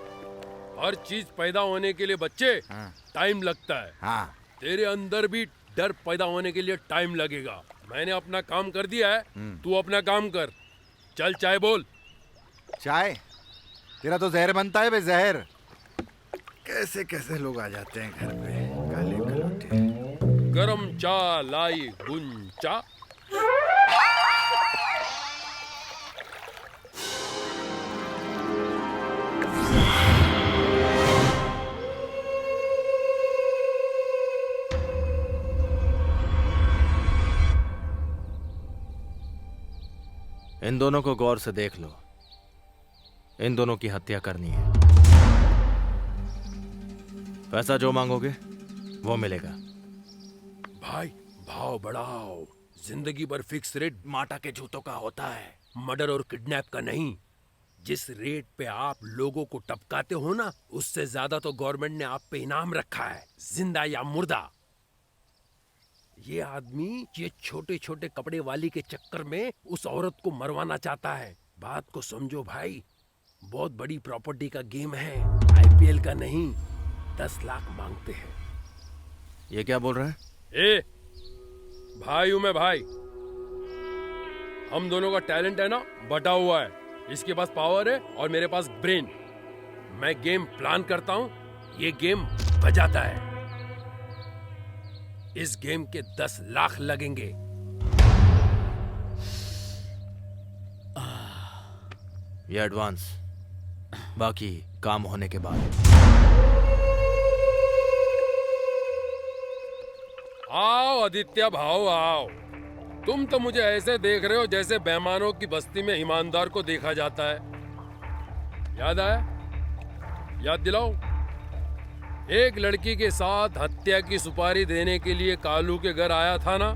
हर चीज पैदा होने के लिए बच्चे टाइम लगता है। हाँ। तेरे अंदर भी डर पैदा होने के लिए टाइम लगेगा। मैंने अपना काम कर दिया है, तू अपना काम कर। चल चाय बोल। चाय? तेरा तो जहर बनता है बे, जहर। कैसे कैसे लोग आ जाते हैं घर पे, काले कलोटे। गरम चा लाई गुंचा। इन दोनों को गौर से देख लो। इन दोनों की हत्या करनी है। पैसा जो मांगोगे वो मिलेगा। भाई भाव बढ़ाओ। जिंदगी भर फिक्स रेट माटा के जूतों का होता है, मर्डर और किडनैप का नहीं। जिस रेट पे आप लोगों को टपकाते हो ना, उससे ज्यादा तो गवर्नमेंट ने आप पे इनाम रखा है, जिंदा या मुर्दा। ये आदमी ये छोटे छोटे कपड़े वाली के चक्कर में उस औरत को मरवाना चाहता है। बात को समझो भाई, बहुत बड़ी प्रॉपर्टी का गेम है, आईपीएल का नहीं। 10 लाख मांगते हैं। ये क्या बोल रहा है? ए, भाई हूं मैं भाई। हम दोनों का टैलेंट है ना बटा हुआ है। इसके पास पावर है और मेरे पास ब्रेन। मैं गेम प्लान करता हूं, ये गेम बजाता है। इस गेम के 10 लाख लगेंगे। ये एडवांस, बाकी काम होने के बाद। आओ आदित्य भाव आओ। तुम तो मुझे ऐसे देख रहे हो जैसे बेईमानों की बस्ती में ईमानदार को देखा जाता है। याद आया? याद दिलाओ। एक लड़की के साथ हत्या की सुपारी देने के लिए कालू के घर आया था ना,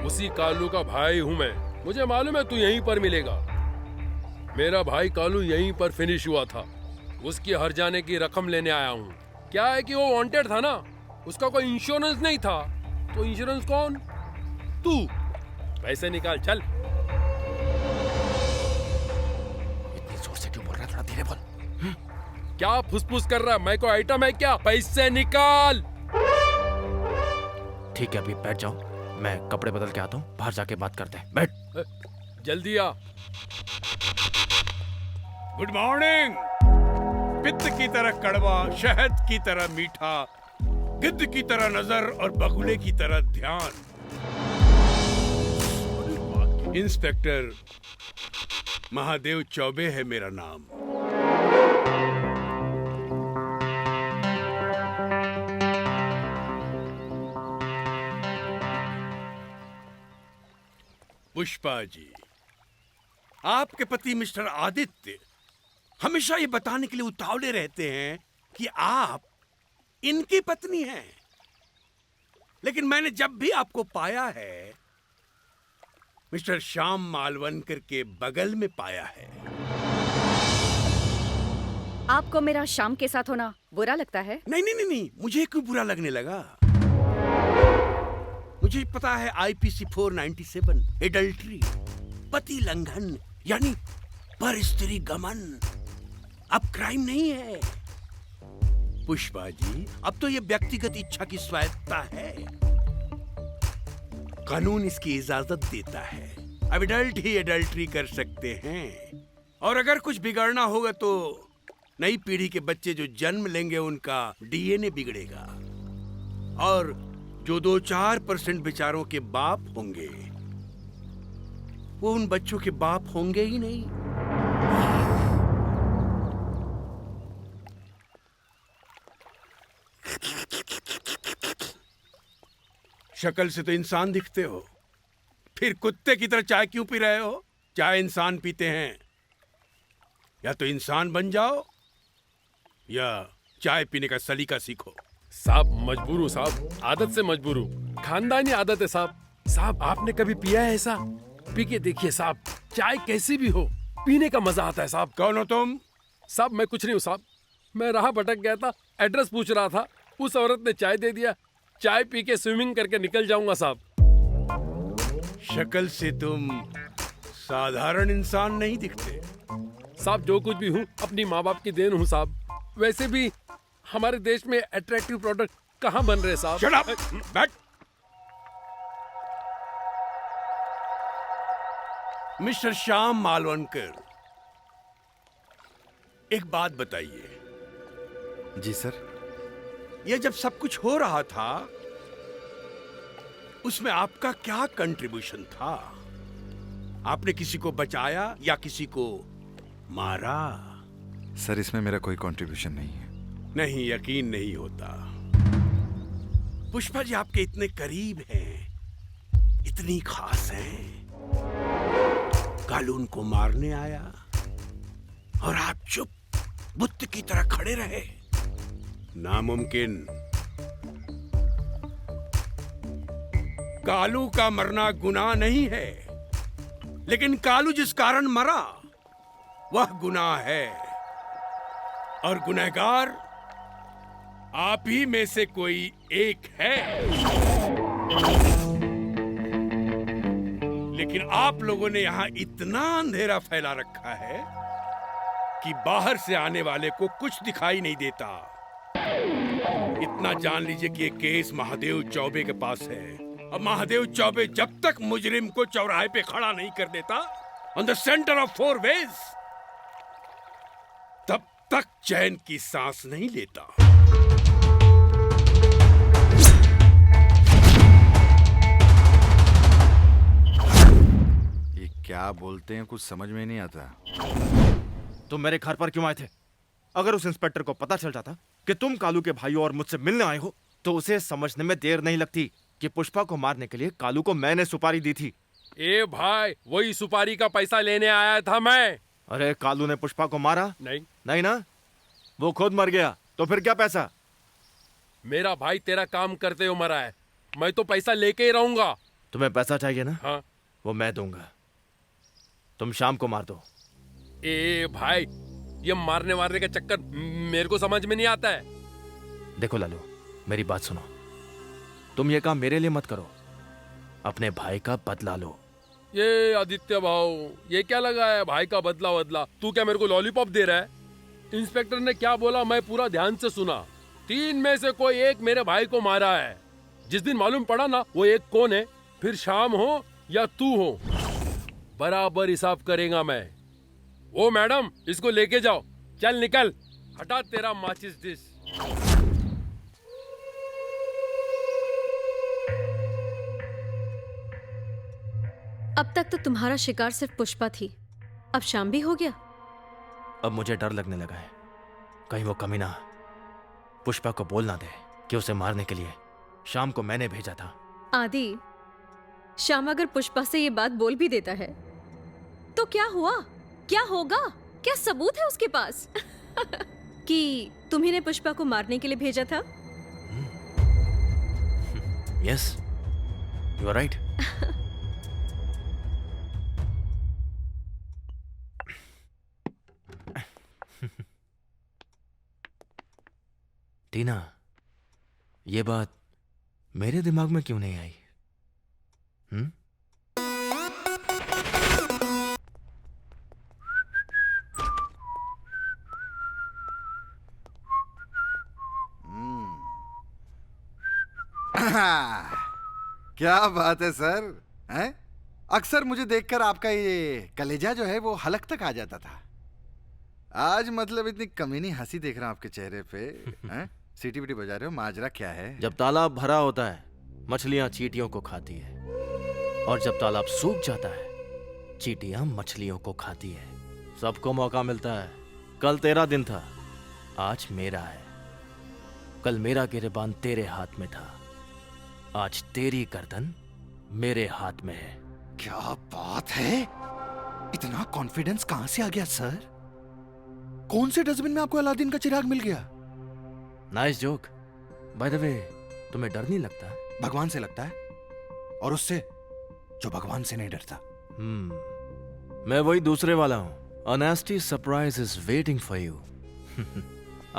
उसी कालू का भाई हूं मैं। मुझे मालूम है तू यहीं पर मिलेगा। मेरा भाई कालू यहीं पर फिनिश हुआ था। उसकी हर जाने की रकम लेने आया हूँ। क्या है कि वो वांटेड था ना, उसका कोई इंश्योरेंस नहीं था। तो इंश्योरेंस कौन? तू। पैसे निकाल चल। इतनी जोर से क्यों बोल रहा है? थोड़ा धीरे बोल। क्या फुसफुस कर रहा है? मैं कोई आइटम है क्या? पैसे निकाल। ठीक है, अभी बैठ जाओ, मैं कपड़े बदल के आता हूँ, बाहर जाके बात करते हैं। बैठ। जल्दी आ। Good morning. पित्त की तरह कड़वा, शहद की तरह मीठा, गिद्ध की तरह नजर और बगुले की तरह ध्यान। इंस्पेक्टर महादेव चौबे है मेरा नाम। पुष्पा जी, आपके पति मिस्टर आदित्य हमेशा ये बताने के लिए उतावले रहते हैं कि आप इनकी पत्नी हैं। लेकिन मैंने जब भी आपको पाया है, मिस्टर श्याम मालवनकर के बगल में पाया है। आपको मेरा श्याम के साथ होना बुरा लगता है? नहीं नहीं नहीं नहीं, मुझे क्यों बुरा लगने लगा? मुझे पता है आईपीसी 497 एडल्ट्री, पति लंघन यानी पर स्त्री गमन अब क्राइम नहीं है। पुष्पा जी, अब तो ये व्यक्तिगत इच्छा की स्वायत्तता है। कानून इसकी इजाजत देता है। अब एडल्ट ही एडल्ट्री कर सकते हैं। और अगर कुछ बिगड़ना होगा तो नई पीढ़ी के बच्चे जो जन्म लेंगे उनका डीएनए बिगड़ेगा। और जो 2-4% बेचारों के बाप होंगे वो उन बच्चों के बाप होंगे ही नहीं। शक्ल से तो इंसान दिखते हो, फिर कुत्ते की तरह चाय क्यों पी रहे हो? चाय इंसान पीते हैं। या तो इंसान बन जाओ या चाय पीने का सलीका सीखो। साहब मजबूर हूँ साहब, आदत से मजबूर हूँ, खानदानी आदत है साहब। साहब आपने कभी पिया है ऐसा? पी के देखिए साहब, चाय कैसी भी हो पीने का मजा आता है साहब। कौन हो तुम? साहब मैं कुछ नहीं हूँ साहब, मैं राह भटक गया था, एड्रेस पूछ रहा था, उस औरत ने चाय दे दिया, चाय पी के स्विमिंग करके निकल जाऊंगा साहब। शक्ल से तुम साधारण इंसान नहीं दिखते। साहब जो कुछ भी हूँ अपनी माँ बाप की देन हूँ साहब। वैसे भी हमारे देश में अट्रैक्टिव प्रोडक्ट कहाँ बन रहे साहब? Shut up! बैठ। मिस्टर श्याम मालवनकर, एक बात बताइए। जी सर। ये जब सब कुछ हो रहा था उसमें आपका क्या कंट्रीब्यूशन था? आपने किसी को बचाया या किसी को मारा? सर इसमें मेरा कोई कंट्रीब्यूशन नहीं है। नहीं, यकीन नहीं होता। पुष्पा जी आपके इतने करीब हैं, इतनी खास हैं, कालू उनको मारने आया और आप चुप बुद्ध की तरह खड़े रहे। नामुमकिन। कालू का मरना गुनाह नहीं है, लेकिन कालू जिस कारण मरा वह गुनाह है, और गुनहगार आप ही में से कोई एक है। लेकिन आप लोगों ने यहां इतना अंधेरा फैला रखा है कि बाहर से आने वाले को कुछ दिखाई नहीं देता। इतना जान लीजिए कि ये केस महादेव चौबे के पास है, और महादेव चौबे जब तक मुजरिम को चौराहे पे खड़ा नहीं कर देता on the centre of 4 ways, तब तक चैन की सांस नहीं लेता। ये क्या बोलते हैं, कुछ समझ में नहीं आता। तुम मेरे घर पर क्यों आए थे? अगर उस इंस्पेक्टर को पता चल जाता कि तुम कालू के भाइयों और मुझसे मिलने आए हो, तो उसे समझने में देर नहीं लगती कि पुष्पा को मारने के लिए कालू को मैंने सुपारी दी थी। ए भाई, वही सुपारी का पैसा लेने आया था मैं। अरे कालू ने पुष्पा को मारा? नहीं ना, वो खुद मर गया, तो फिर क्या पैसा? मेरा भाई तेरा काम करते हुए मरा है, मैं तो पैसा लेके ही रहूंगा। तुम्हें पैसा चाहिए ना? हाँ। वो मैं दूंगा, तुम शाम को मार दो। ए भाई, ये मारने वारने का चक्कर मेरे को समझ में नहीं आता है। देखो लालू, मेरी बात सुनो, तुम ये काम मेरे लिए मत करो, अपने भाई का बदला लो। ये आदित्य भाऊ, ये क्या लगा है भाई का बदला बदला? तू क्या मेरे को लॉलीपॉप दे रहा है? इंस्पेक्टर ने क्या बोला मैं पूरा ध्यान से सुना। 3 में से कोई एक मेरे भाई को मारा है। जिस दिन मालूम पड़ा ना वो एक कौन है, फिर शाम हो या तू हो, बराबर हिसाब करेगा मैं। ओ मैडम, इसको लेके जाओ, चल निकल, हटा तेरा माचिस डिश। अब तक तो तुम्हारा शिकार सिर्फ पुष्पा थी, अब शाम भी हो गया। अब मुझे डर लगने लगा है, कहीं वो कमीना पुष्पा को बोल ना दे कि उसे मारने के लिए शाम को मैंने भेजा था। आदि, श्याम अगर पुष्पा से ये बात बोल भी देता है तो क्या हुआ, क्या होगा, क्या सबूत है उसके पास कि तुम्ही ने पुष्पा को मारने के लिए भेजा था? Yes, you are right. Tina, ये बात मेरे दिमाग में क्यों नहीं आई? क्या बात है सर, हैं? अक्सर मुझे देखकर आपका ये कलेजा जो है वो हलक तक आ जाता था। आज मतलब इतनी कमीनी हंसी देख रहा हूं आपके चेहरे पे। हैं? सीटी बीटी बजा रहे हो, माजरा क्या है? जब तालाब भरा होता है मछलियां चींटियों को खाती है, और जब तालाब सूख जाता है चींटियां मछलियों को खाती है। सबको मौका मिलता है। कल तेरा दिन था, आज मेरा है। कल मेरा गिरेबान तेरे हाथ में था, आज तेरी गर्दन मेरे हाथ में है। क्या बात है, इतना कॉन्फिडेंस कहां से आ गया सर? कौन से डस्टबिन में आपको अलादीन का चिराग मिल गया? Nice joke. By the way, तुम्हें डर नहीं लगता? भगवान से लगता है, और उससे जो भगवान से नहीं डरता। मैं वही दूसरे वाला हूं। A nasty surprise is waiting for you.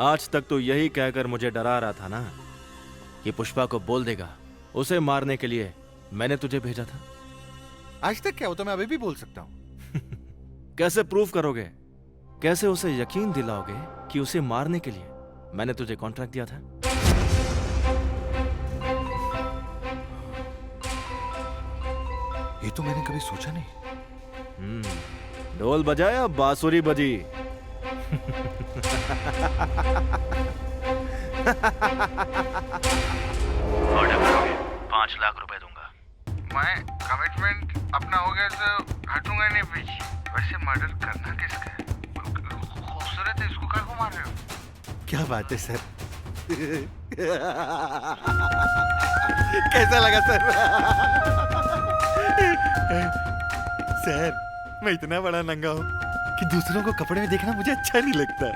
आज तक तो यही कहकर मुझे डरा रहा था ना कि पुष्पा को बोल देगा। उसे मारने के लिए मैंने तुझे भेजा था। आज तक क्या हो तो मैं अभी भी बोल सकता हूं। कैसे प्रूव करोगे? कैसे उसे यकीन दिलाओगे कि उसे मारने के लिए मैंने तुझे कॉन्ट्रैक्ट दिया था? ये तो मैंने कभी सोचा नहीं। ढोल बजाया, बांसुरी बजी। ऑर्डर करोगे? 5 लाख रुपए दूंगा। मैं कमिटमेंट अपना हो गया तो हटूंगा नहीं पीछे। वैसे मर्डर करना किसका है? खूबसूरत है, इसको क्या मार रहे हो? क्या बात है सर। कैसा लगा सर? सर, मैं इतना बड़ा नंगा हूँ कि दूसरों को कपड़े में देखना मुझे अच्छा नहीं लगता।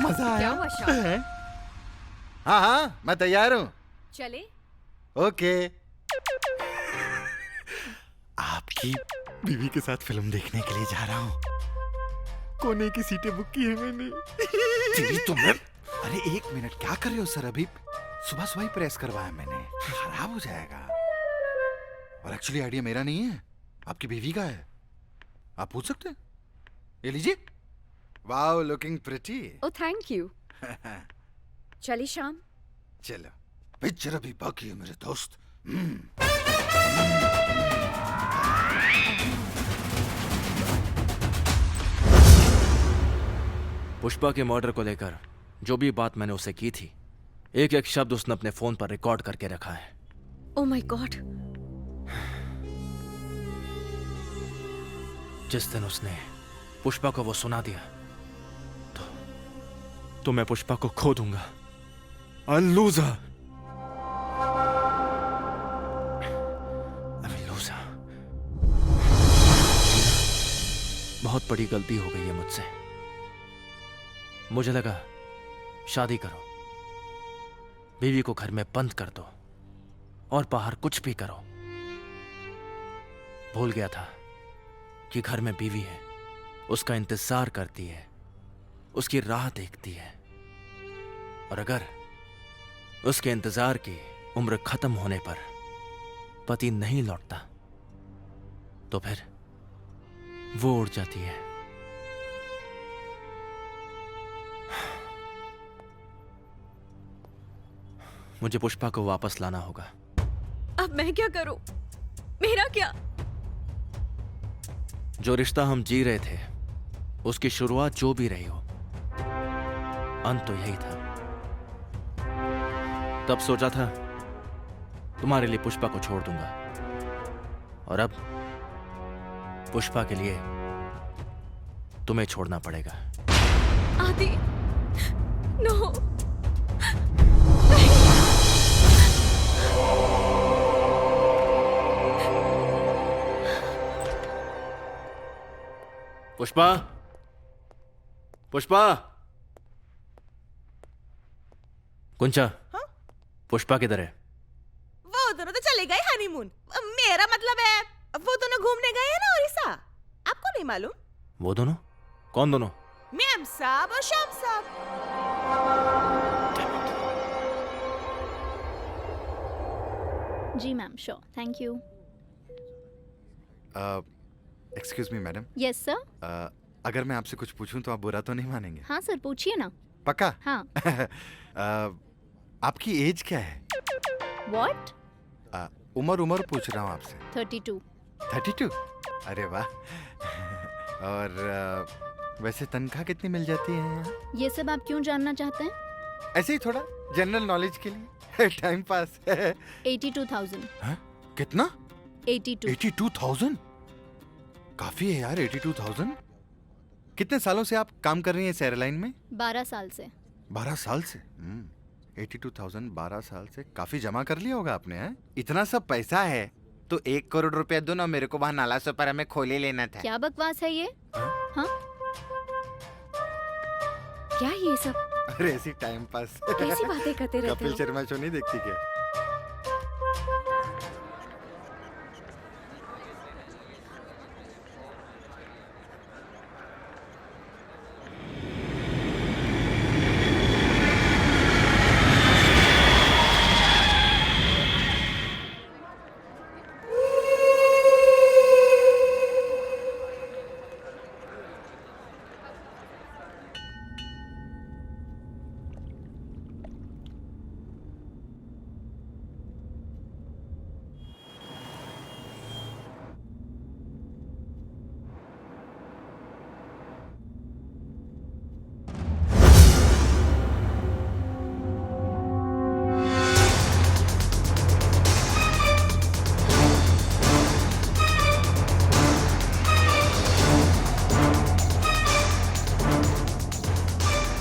मजा आया? क्या हुआ श्याम? हाँ हाँ, मैं तैयार हूँ। चले? ओके। आपकी बीवी के साथ फिल्म देखने के लिए जा रहा हूँ। कोने की सीटें बुक की है मैंने। तुमने? अरे 1 मिनट, क्या कर रहे हो सर? अभी सुबह सुबह ही प्रेस करवाया मैंने, खराब हो जाएगा। और एक्चुअली आइडिया मेरा नहीं है, आपकी बीवी का है। आप पूछ सकते हैं। ये लीजिए। Wow, looking pretty. Oh thank you. चलिए श्याम। चलो, पिक्चर अभी बाकी है मेरे दोस्त। पुष्पा के मर्डर को लेकर जो भी बात मैंने उसे की थी, एक एक शब्द उसने अपने फोन पर रिकॉर्ड करके रखा है। Oh my God. जिस दिन उसने पुष्पा को वो सुना दिया तो मैं पुष्पा को खो दूंगा। I'll lose her. I will lose her. बहुत बड़ी गलती हो गई है मुझसे। मुझे लगा शादी करो, बीवी को घर में बंद कर दो और बाहर कुछ भी करो। भूल गया था कि घर में बीवी है, उसका इंतजार करती है, उसकी राह देखती है, और अगर उसके इंतजार की उम्र खत्म होने पर पति नहीं लौटता तो फिर वो उड़ जाती है। मुझे पुष्पा को वापस लाना होगा। अब मैं क्या करूं? मेरा क्या? जो रिश्ता हम जी रहे थे, उसकी शुरुआत जो भी रही हो, अंत तो यही था। तब सोचा था तुम्हारे लिए पुष्पा को छोड़ दूंगा, और अब पुष्पा के लिए तुम्हें छोड़ना पड़ेगा। आदि, नो। पुष्पा, पुष्पा, कुंचा, हाँ? पुष्पा किधर है? वो दोनों तो चले गए हनीमून। मेरा मतलब है वो दोनों घूमने गए हैं ना उड़ीसा। आपको नहीं मालूम? वो दोनों? कौन दोनों? मैम साहब और श्याम साहब। जी ma'am, sure, thank you. Excuse me madam. Yes sir. अगर मैं आपसे कुछ पूछूं तो आप बुरा तो नहीं मानेंगे? हाँ सर, पूछिए ना। पक्का? हाँ। आपकी एज क्या है? व्हाट? उम्र पूछ रहा हूँ आपसे। 32। 32? अरे वाह। और वैसे तनख्वाह कितनी मिल जाती है यहाँ? ये सब आप क्यों जानना चाहते हैं? ऐसे ही थोड़ा जनरल नॉलेज के लिए, टाइम पास। 82,000। हाँ? कितना? 82। 82,000? काफी है यार 82,000। कितने सालों से आप काम कर रही हैं इस एयरलाइन में? 12 साल से। 12 साल से? 82,000 12 साल से काफी जमा कर लिया होगा आपने, हैं? इतना सब पैसा है तो 1 करोड़ रुपया दो ना, मेरे को वहाँ नाला से पर हमें खोले लेना था। क्या बकवास है ये? हाँ? क्या ये सब? अरे ऐसी टाइम पास। कैसी बातें करते रहते कपिल हो? शर्मा शो नहीं देखती क्या?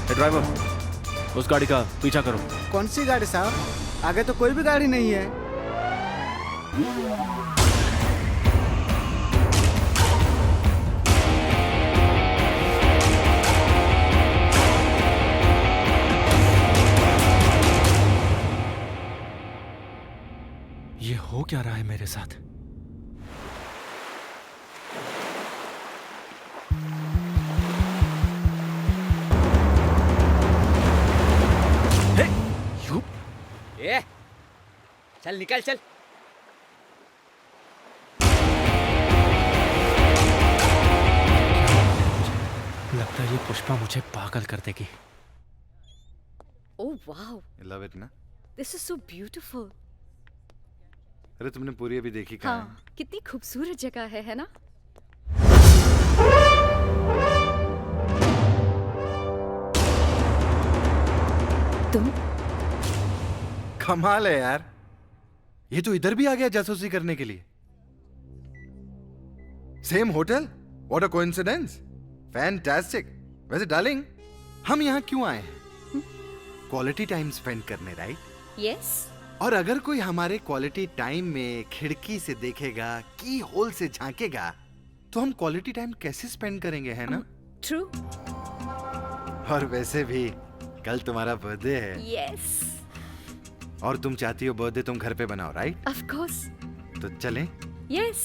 ड्राइवर, उस गाड़ी का पीछा करो। कौन सी गाड़ी साहब? आगे तो कोई भी गाड़ी नहीं है। ये हो क्या रहा है मेरे साथ? ए, चल निकल चल। लगता है ये पुष्पा मुझे पागल कर देगी। ओह वाओ, लव इट ना? This is so beautiful. अरे तुमने पूरी अभी देखी कहाँ है? हाँ, कितनी खूबसूरत जगह है ना? तुम? कमाल है यार, ये तो इधर भी आ गया जासूसी करने के लिए। Same hotel, what a coincidence, fantastic. वैसे डार्लिंग, हम यहाँ क्यों आए हैं? क्वालिटी टाइम स्पेंड करने, राइट? यस। और अगर कोई हमारे क्वालिटी टाइम में खिड़की से देखेगा, की होल से झांकेगा, तो हम क्वालिटी टाइम कैसे स्पेंड करेंगे, है ना? ट्रू। और वैसे भी कल तुम्हारा बर्थडे है। यस। और तुम चाहती हो बर्थडे तुम घर पे बनाओ, राइट? Of course. तो चलें? यस।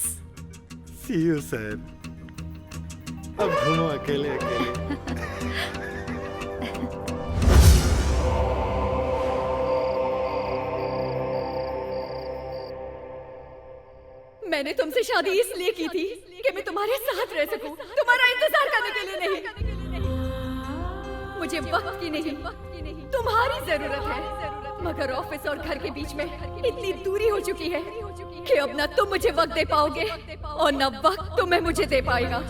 See you sir. अब घूमो अकेले अकेले। मैंने तुमसे शादी इसलिए की थी कि मैं तुम्हारे साथ रह सकूं, तुम्हारा इंतजार करने के लिए नहीं। मुझे वक्त की नहीं, तुम्हारी जरूरत है। मगर ऑफिस और घर के बीच में इतनी दूरी हो चुकी है कि अब ना तुम मुझे वक्त दे पाओगे और ना वक्त तुम्हें मुझे दे पाएगा।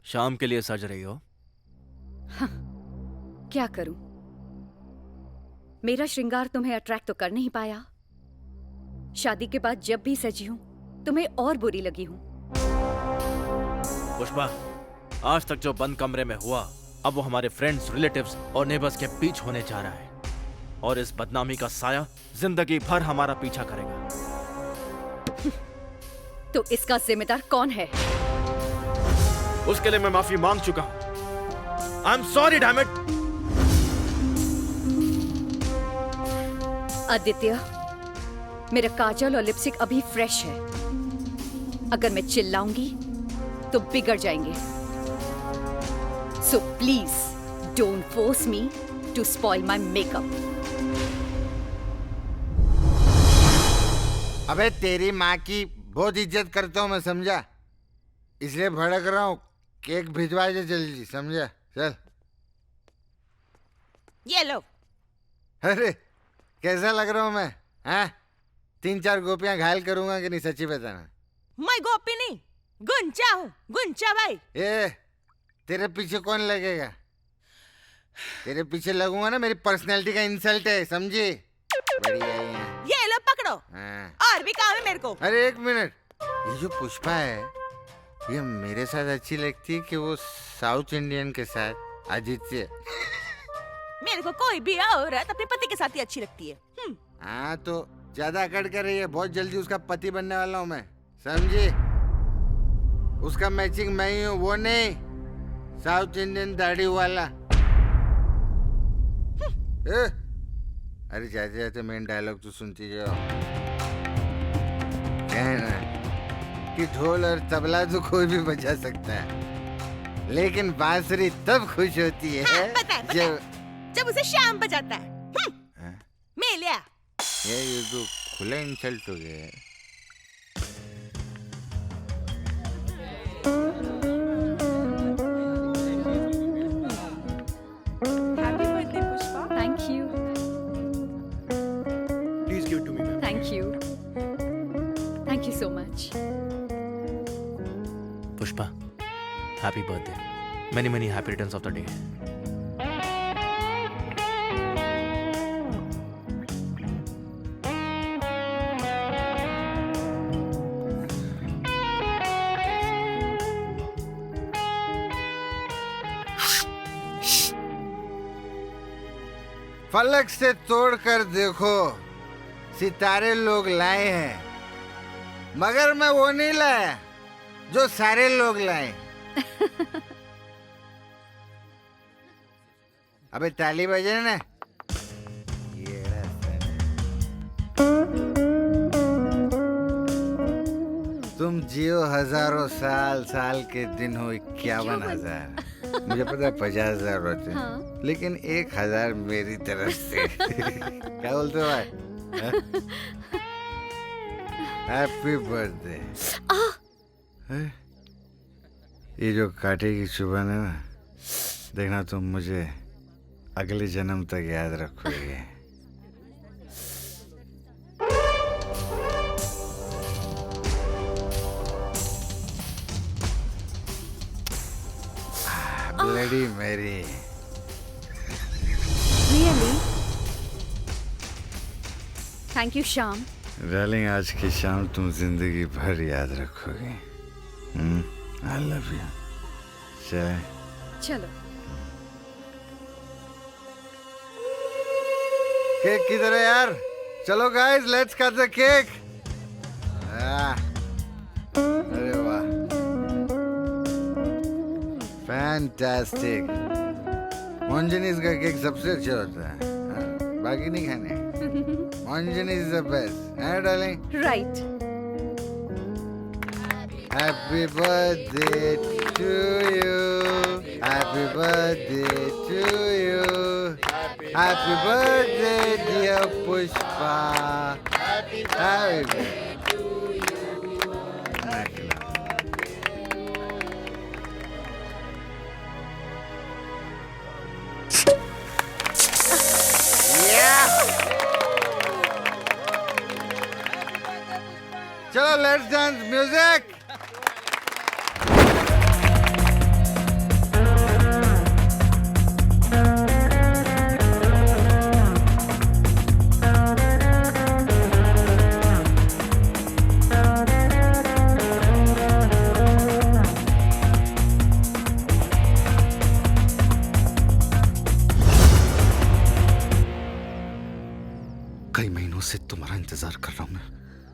शाम के लिए सज रही हो? हाँ, क्या करूं? मेरा श्रृंगार तुम्हें अट्रैक्ट तो कर नहीं पाया। शादी के बाद जब भी सजी हूं, तुम्हें और बुरी लगी हूं। पुष्पा, आज तक जो बंद कमरे में हुआ, अब वो हमारे फ्रेंड्स, रिलेटिव्स और नेबर्स के बीच होने जा रहा है। और इस बदनामी का साया जिंदगी भर हमारा पीछा करेगा। तो इसका जिम्मेदार कौन है? उसके लिए मैं माफी मांग चुका हूं। आई am sorry, damn it. Aditya, मेरा काजल और लिपस्टिक अभी फ्रेश है। अगर मैं चिल्लाऊंगी तो बिगड़ जाएंगे। So please don't force me to spoil my makeup. अबे तेरी माँ की बहुत इज्जत करता हूँ मैं, समझा? इसलिए भड़क रहा हूँ। केक भिजवा दे जल्दी, समझा? चल। ये लो। अरे कैसा लग रहा हूँ मैं? हाँ, 3-4 गोपियां घायल करूंगा कि नहीं, सच्ची बताना। मैं गोपी नहीं, गुंचा हूँ, गुंचा भाई। ए, तेरे पीछे कौन लगेगा? तेरे पीछे लगूंगा ना, मेरी पर्सनैलिटी का इंसल्ट है, समझी? बढ़िया है यहाँ। ये लो पकड़ो। हाँ। और भी काम है मेरे को। अरे एक मिनट, ये जो पुष्पा है, ये मेरे साथ अच्छी लगती है कि वो साउथ इंडियन के साथ आदित्य? मेरे को कोई भी औरत अपने पति के साथ ही अच्छी लगती है। हाँ तो ज्यादा अकड़ कर रही है, बहुत जल्दी उसका पति बनने वाला हूँ मैं, समझी? उसका मैचिंग मैं ही हूँ, वो नहीं साउथ इंडियन दाढ़ी वाला। अरे जाते जाते मेन डायलॉग तो सुनती जाओ। कहना कि ढोल और तबला तो कोई भी बजा सकता है, लेकिन बांसुरी तब खुश होती है जब उसे शाम बजाता है। मेलिया ये तो खुला इंसल्ट हो गया है। Happy birthday Pushpa. Thank you. Please give it to me, ma'am. Thank you. Thank you so much. Pushpa, happy birthday. Many many happy returns of the day. फलक से तोड़कर देखो, सितारे लोग लाए हैं, मगर मैं वो नहीं लाया जो सारे लोग लाए। अबे ताली बजे ना। तुम जियो हजारों साल, साल के दिन हो 51,000। मुझे पता है 50,000 होते हैं, हाँ। लेकिन 1,000 मेरी तरफ से। क्या बोलते हो भाई? Happy birthday. ये जो कांटे की चुभन है ना, देखना तुम मुझे अगले जन्म तक याद रखोगे। Bloody Mary. Really? Thank you Shyam. Darling, आज की शाम तुम जिंदगी भर याद रखोगे। I love you. चले? चलो। केक किधर है यार? चलो guys, let's cut the cake. अरे वाह, फैंटास्टिक। मोंजनीज का केक सबसे अच्छा होता है, बाकी नहीं खाने। मोंजनीज इज द बेस्ट, है darling? Right. Happy birthday to you, happy birthday to you, happy birthday dear Pushpa, happy birthday. चलो लेट्स डांस, म्यूजिक। कई महीनों से तुम्हारा इंतजार कर रहा हूं मैं।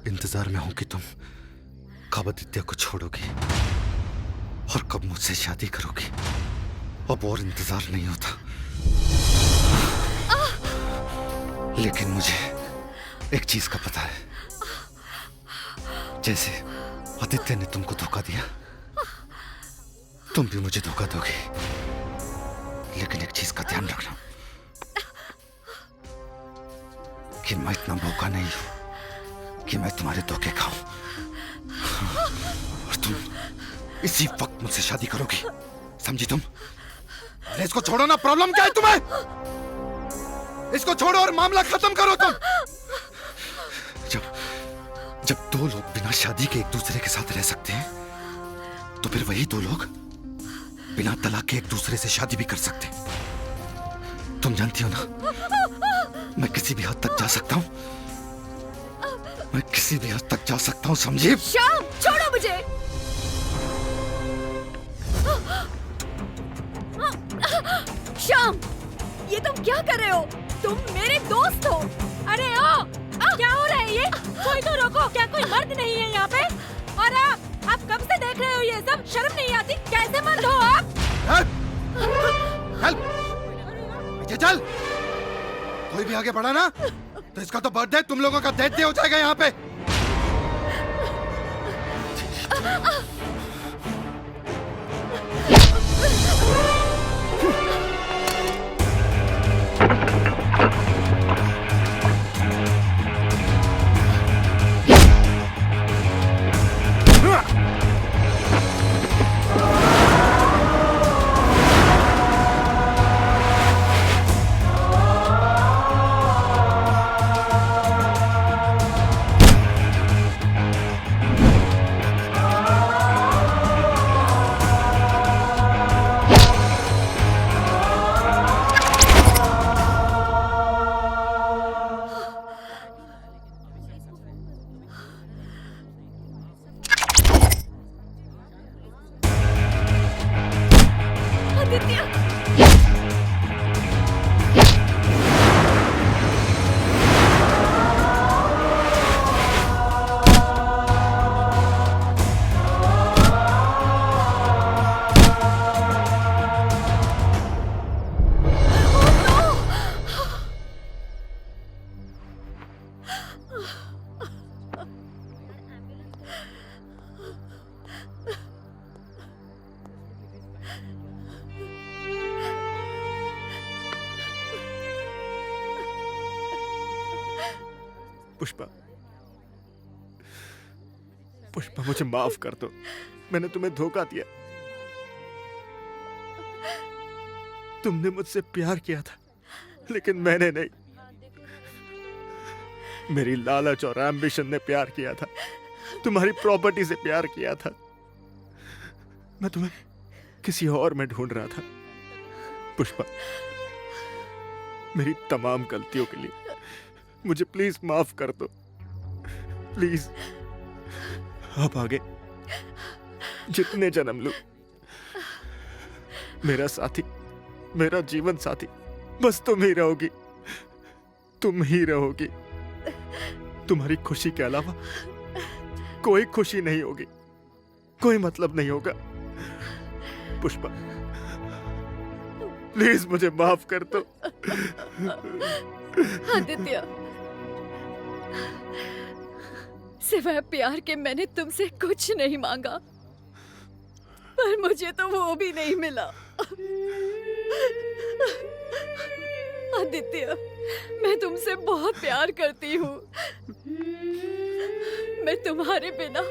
इंतजार में हूं कि तुम कब आदित्य को छोड़ोगी और कब मुझसे शादी करोगी। अब और इंतजार नहीं होता, लेकिन मुझे एक चीज का पता है। जैसे आदित्य ने तुमको धोखा दिया, तुम भी मुझे धोखा दोगी। लेकिन एक चीज का ध्यान रखना कि मैं इतना मौका नहीं हूं कि मैं तुम्हारे धोखे खाऊं। और तुम इसी वक्त मुझसे शादी करोगी, समझी तुम? अरे इसको छोड़ो ना, प्रॉब्लम क्या है तुम्हें? इसको छोड़ो और मामला खत्म करो तुम। जब दो लोग बिना शादी के एक दूसरे के साथ रह सकते हैं, तो फिर वही दो लोग बिना तलाक के एक दूसरे से शादी भी कर सकते हैं। तुम जानती हो ना, मैं किसी भी हद तक जा सकता हूं, मैं किसी भी हद तक जा सकता हूं, समझी? श्याम, छोड़ो मुझे। श्याम, ये तुम क्या कर रहे हो? तुम मेरे दोस्त हो। अरे ओ, क्या हो रहा है ये? कोई तो रोको, क्या कोई मर्द नहीं है यहाँ पे? और आप कब से देख रहे हो ये सब? शर्म नहीं आती? कैसे मर्द हो आप? हेल्प! पीछे चल। कोई भी आगे बढ़ा ना तो इसका तो बर्थडे तुम लोगों का डेथ डे हो जाएगा यहाँ पे। पुष्पा, पुष्पा मुझे माफ कर दो। मैंने तुम्हें धोखा दिया। तुमने मुझसे प्यार किया था लेकिन मैंने नहीं। मेरी लालच और एम्बिशन ने प्यार किया था, तुम्हारी प्रॉपर्टी से प्यार किया था। मैं तुम्हें किसी और में ढूंढ रहा था। पुष्पा, मेरी तमाम गलतियों के लिए मुझे प्लीज माफ कर दो, प्लीज। अब आगे जितने जन्म लूं, मेरा साथी, मेरा जीवन साथी बस तुम ही रहोगी, तुम ही रहोगी। तुम्हारी खुशी के अलावा कोई खुशी नहीं होगी, कोई मतलब नहीं होगा। पुष्पा, प्लीज मुझे माफ कर दो। आदित्य, सिवाय प्यार के मैंने तुमसे कुछ नहीं मांगा, पर मुझे तो वो भी नहीं मिला। आदित्य, मैं तुमसे बहुत प्यार करती हूँ। मैं तुम्हारे बिना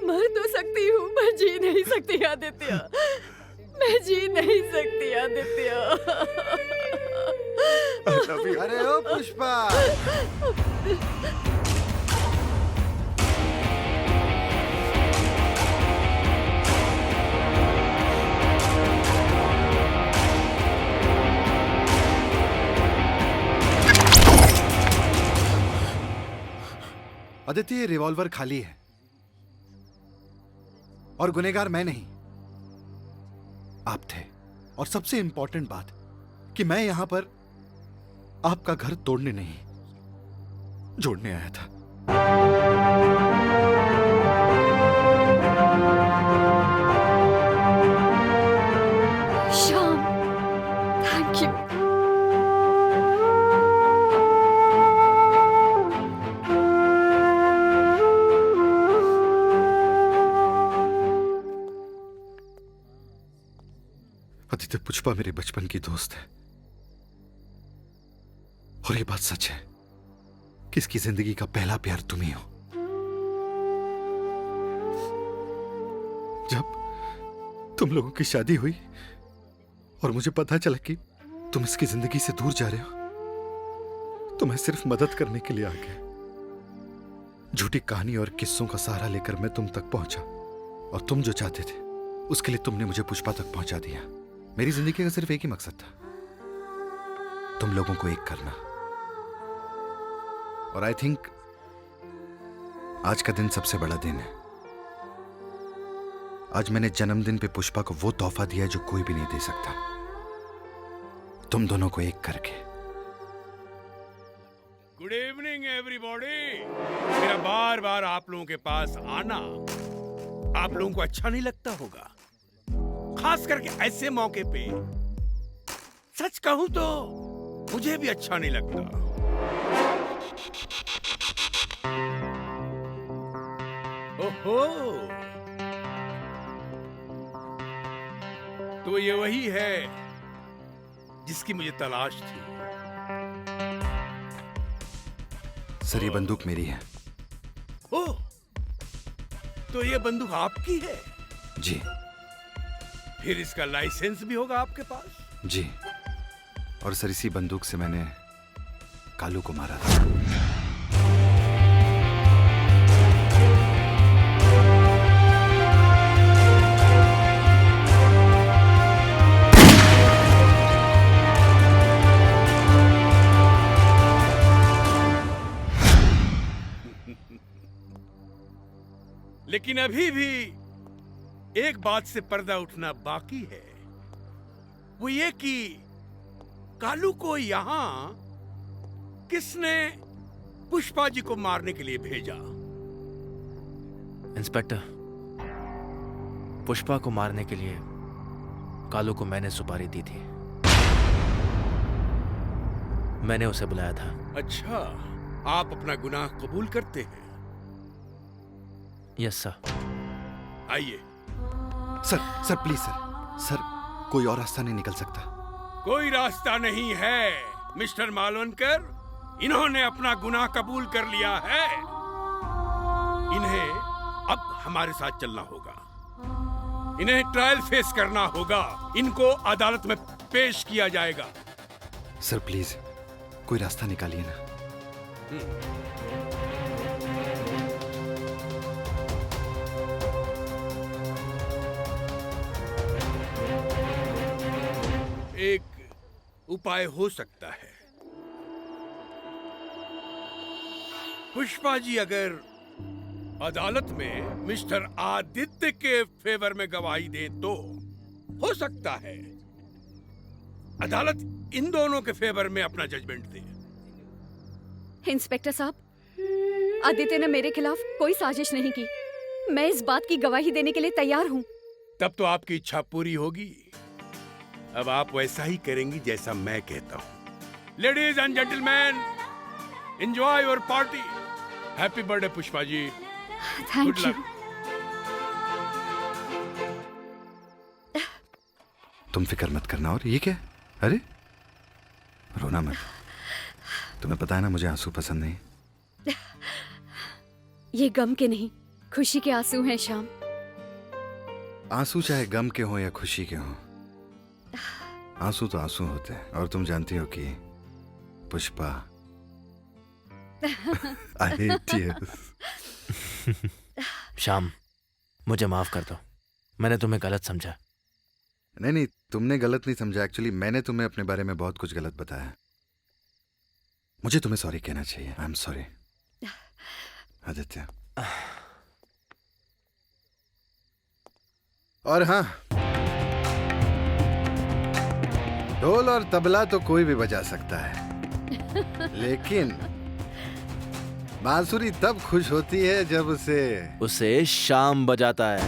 मर तो सकती हूँ, पर जी नहीं सकती आदित्य। मैं जी नहीं सकती आदित्य। अरे ओ पुष्पा, आदित्य, ये रिवॉल्वर खाली है और गुनहगार मैं नहीं, आप थे। और सबसे इंपॉर्टेंट बात कि मैं यहां पर आपका घर तोड़ने नहीं, जोड़ने आया था। Shyam, thank you. आदित्य, पुष्पा मेरे बचपन की दोस्त है और ये बात सच है कि इसकी जिंदगी का पहला प्यार तुम ही हो। जब तुम लोगों की शादी हुई और मुझे पता चला कि तुम इसकी जिंदगी से दूर जा रहे हो, तो मैं सिर्फ मदद करने के लिए आ गया। झूठी कहानी और किस्सों का सहारा लेकर मैं तुम तक पहुंचा और तुम जो चाहते थे उसके लिए तुमने मुझे पुष्पा तक पहुंचा दिया। मेरी जिंदगी का सिर्फ एक ही मकसद था, तुम लोगों को एक करना। और आई थिंक आज का दिन सबसे बड़ा दिन है। आज मैंने जन्मदिन पे पुष्पा को वो तोहफा दिया जो कोई भी नहीं दे सकता। तुम दोनों को एक करके। Good evening everybody. मेरा बार बार आप लोगों के पास आना आप लोगों को अच्छा नहीं लगता होगा, खास करके ऐसे मौके पे। सच कहूं तो मुझे भी अच्छा नहीं लगता। ओहो, तो ये वही है जिसकी मुझे तलाश थी। सर, ये बंदूक मेरी है। ओह, तो ये बंदूक आपकी है? जी। फिर इसका लाइसेंस भी होगा आपके पास? जी। और सर, इसी बंदूक से मैंने कालू को मारा था। लेकिन अभी भी एक बात से पर्दा उठना बाकी है, वो ये कि कालू को यहां किसने पुष्पा जी को मारने के लिए भेजा? इंस्पेक्टर, पुष्पा को मारने के लिए कालू को मैंने सुपारी दी थी। मैंने उसे बुलाया था। अच्छा, आप अपना गुनाह कबूल करते हैं? Yes sir. आइए। सर प्लीज सर, कोई और रास्ता नहीं निकल सकता? कोई रास्ता नहीं है मिस्टर मालवनकर। इन्होंने अपना गुनाह कबूल कर लिया है। इन्हें अब हमारे साथ चलना होगा। इन्हें ट्रायल फेस करना होगा। इनको अदालत में पेश किया जाएगा। सर प्लीज कोई रास्ता निकालिए ना। एक उपाय हो सकता है। पुष्पा जी अगर अदालत में मिस्टर आदित्य के फेवर में गवाही दें तो हो सकता है अदालत इन दोनों के फेवर में अपना जजमेंट दे। इंस्पेक्टर साहब, आदित्य ने मेरे खिलाफ कोई साजिश नहीं की। मैं इस बात की गवाही देने के लिए तैयार हूँ। तब तो आपकी इच्छा पूरी होगी। अब आप वैसा ही करेंगी जैसा मैं कहता हूँ। Ladies and gentleman, enjoy your party. Happy birthday Pushpa ji. Thank you. तुम फिक्र मत करना। और ये क्या? अरे रोना मत। तुम्हें पता है ना मुझे आंसू पसंद नहीं। ये गम के नहीं, खुशी के आंसू हैं श्याम। आंसू चाहे गम के हो या खुशी के हो, आंसू तो आंसू होते हैं। और तुम जानती हो कि Pushpa I hate tears। Shyam, मुझे माफ कर दो। मैंने तुम्हें गलत समझा। नहीं, तुमने गलत नहीं समझा। एक्चुअली मैंने तुम्हें अपने बारे में बहुत कुछ गलत बताया। मुझे तुम्हें सॉरी कहना चाहिए। आई एम सॉरी आदित्य। और हाँ, ढोल और तबला तो कोई भी बजा सकता है, लेकिन बांसुरी तब खुश होती है जब उसे शाम बजाता है।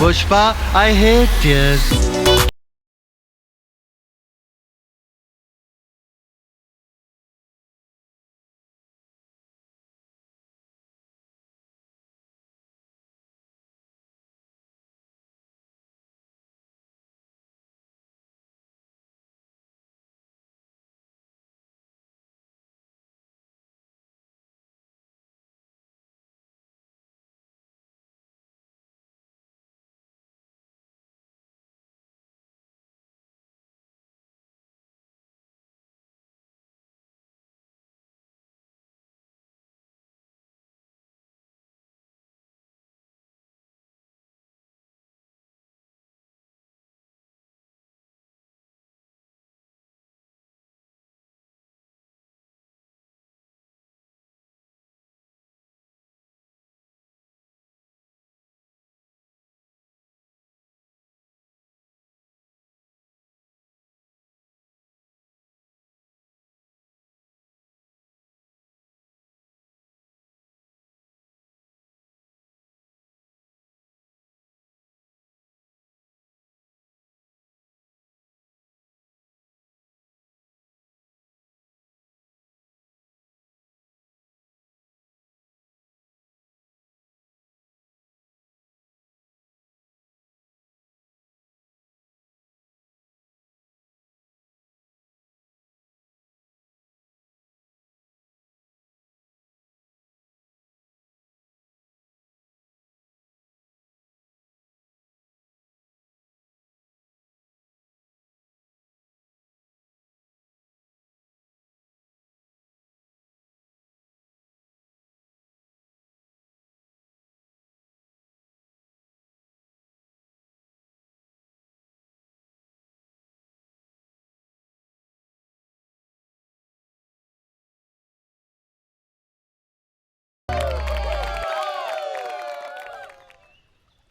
Pushpa, I hate tears.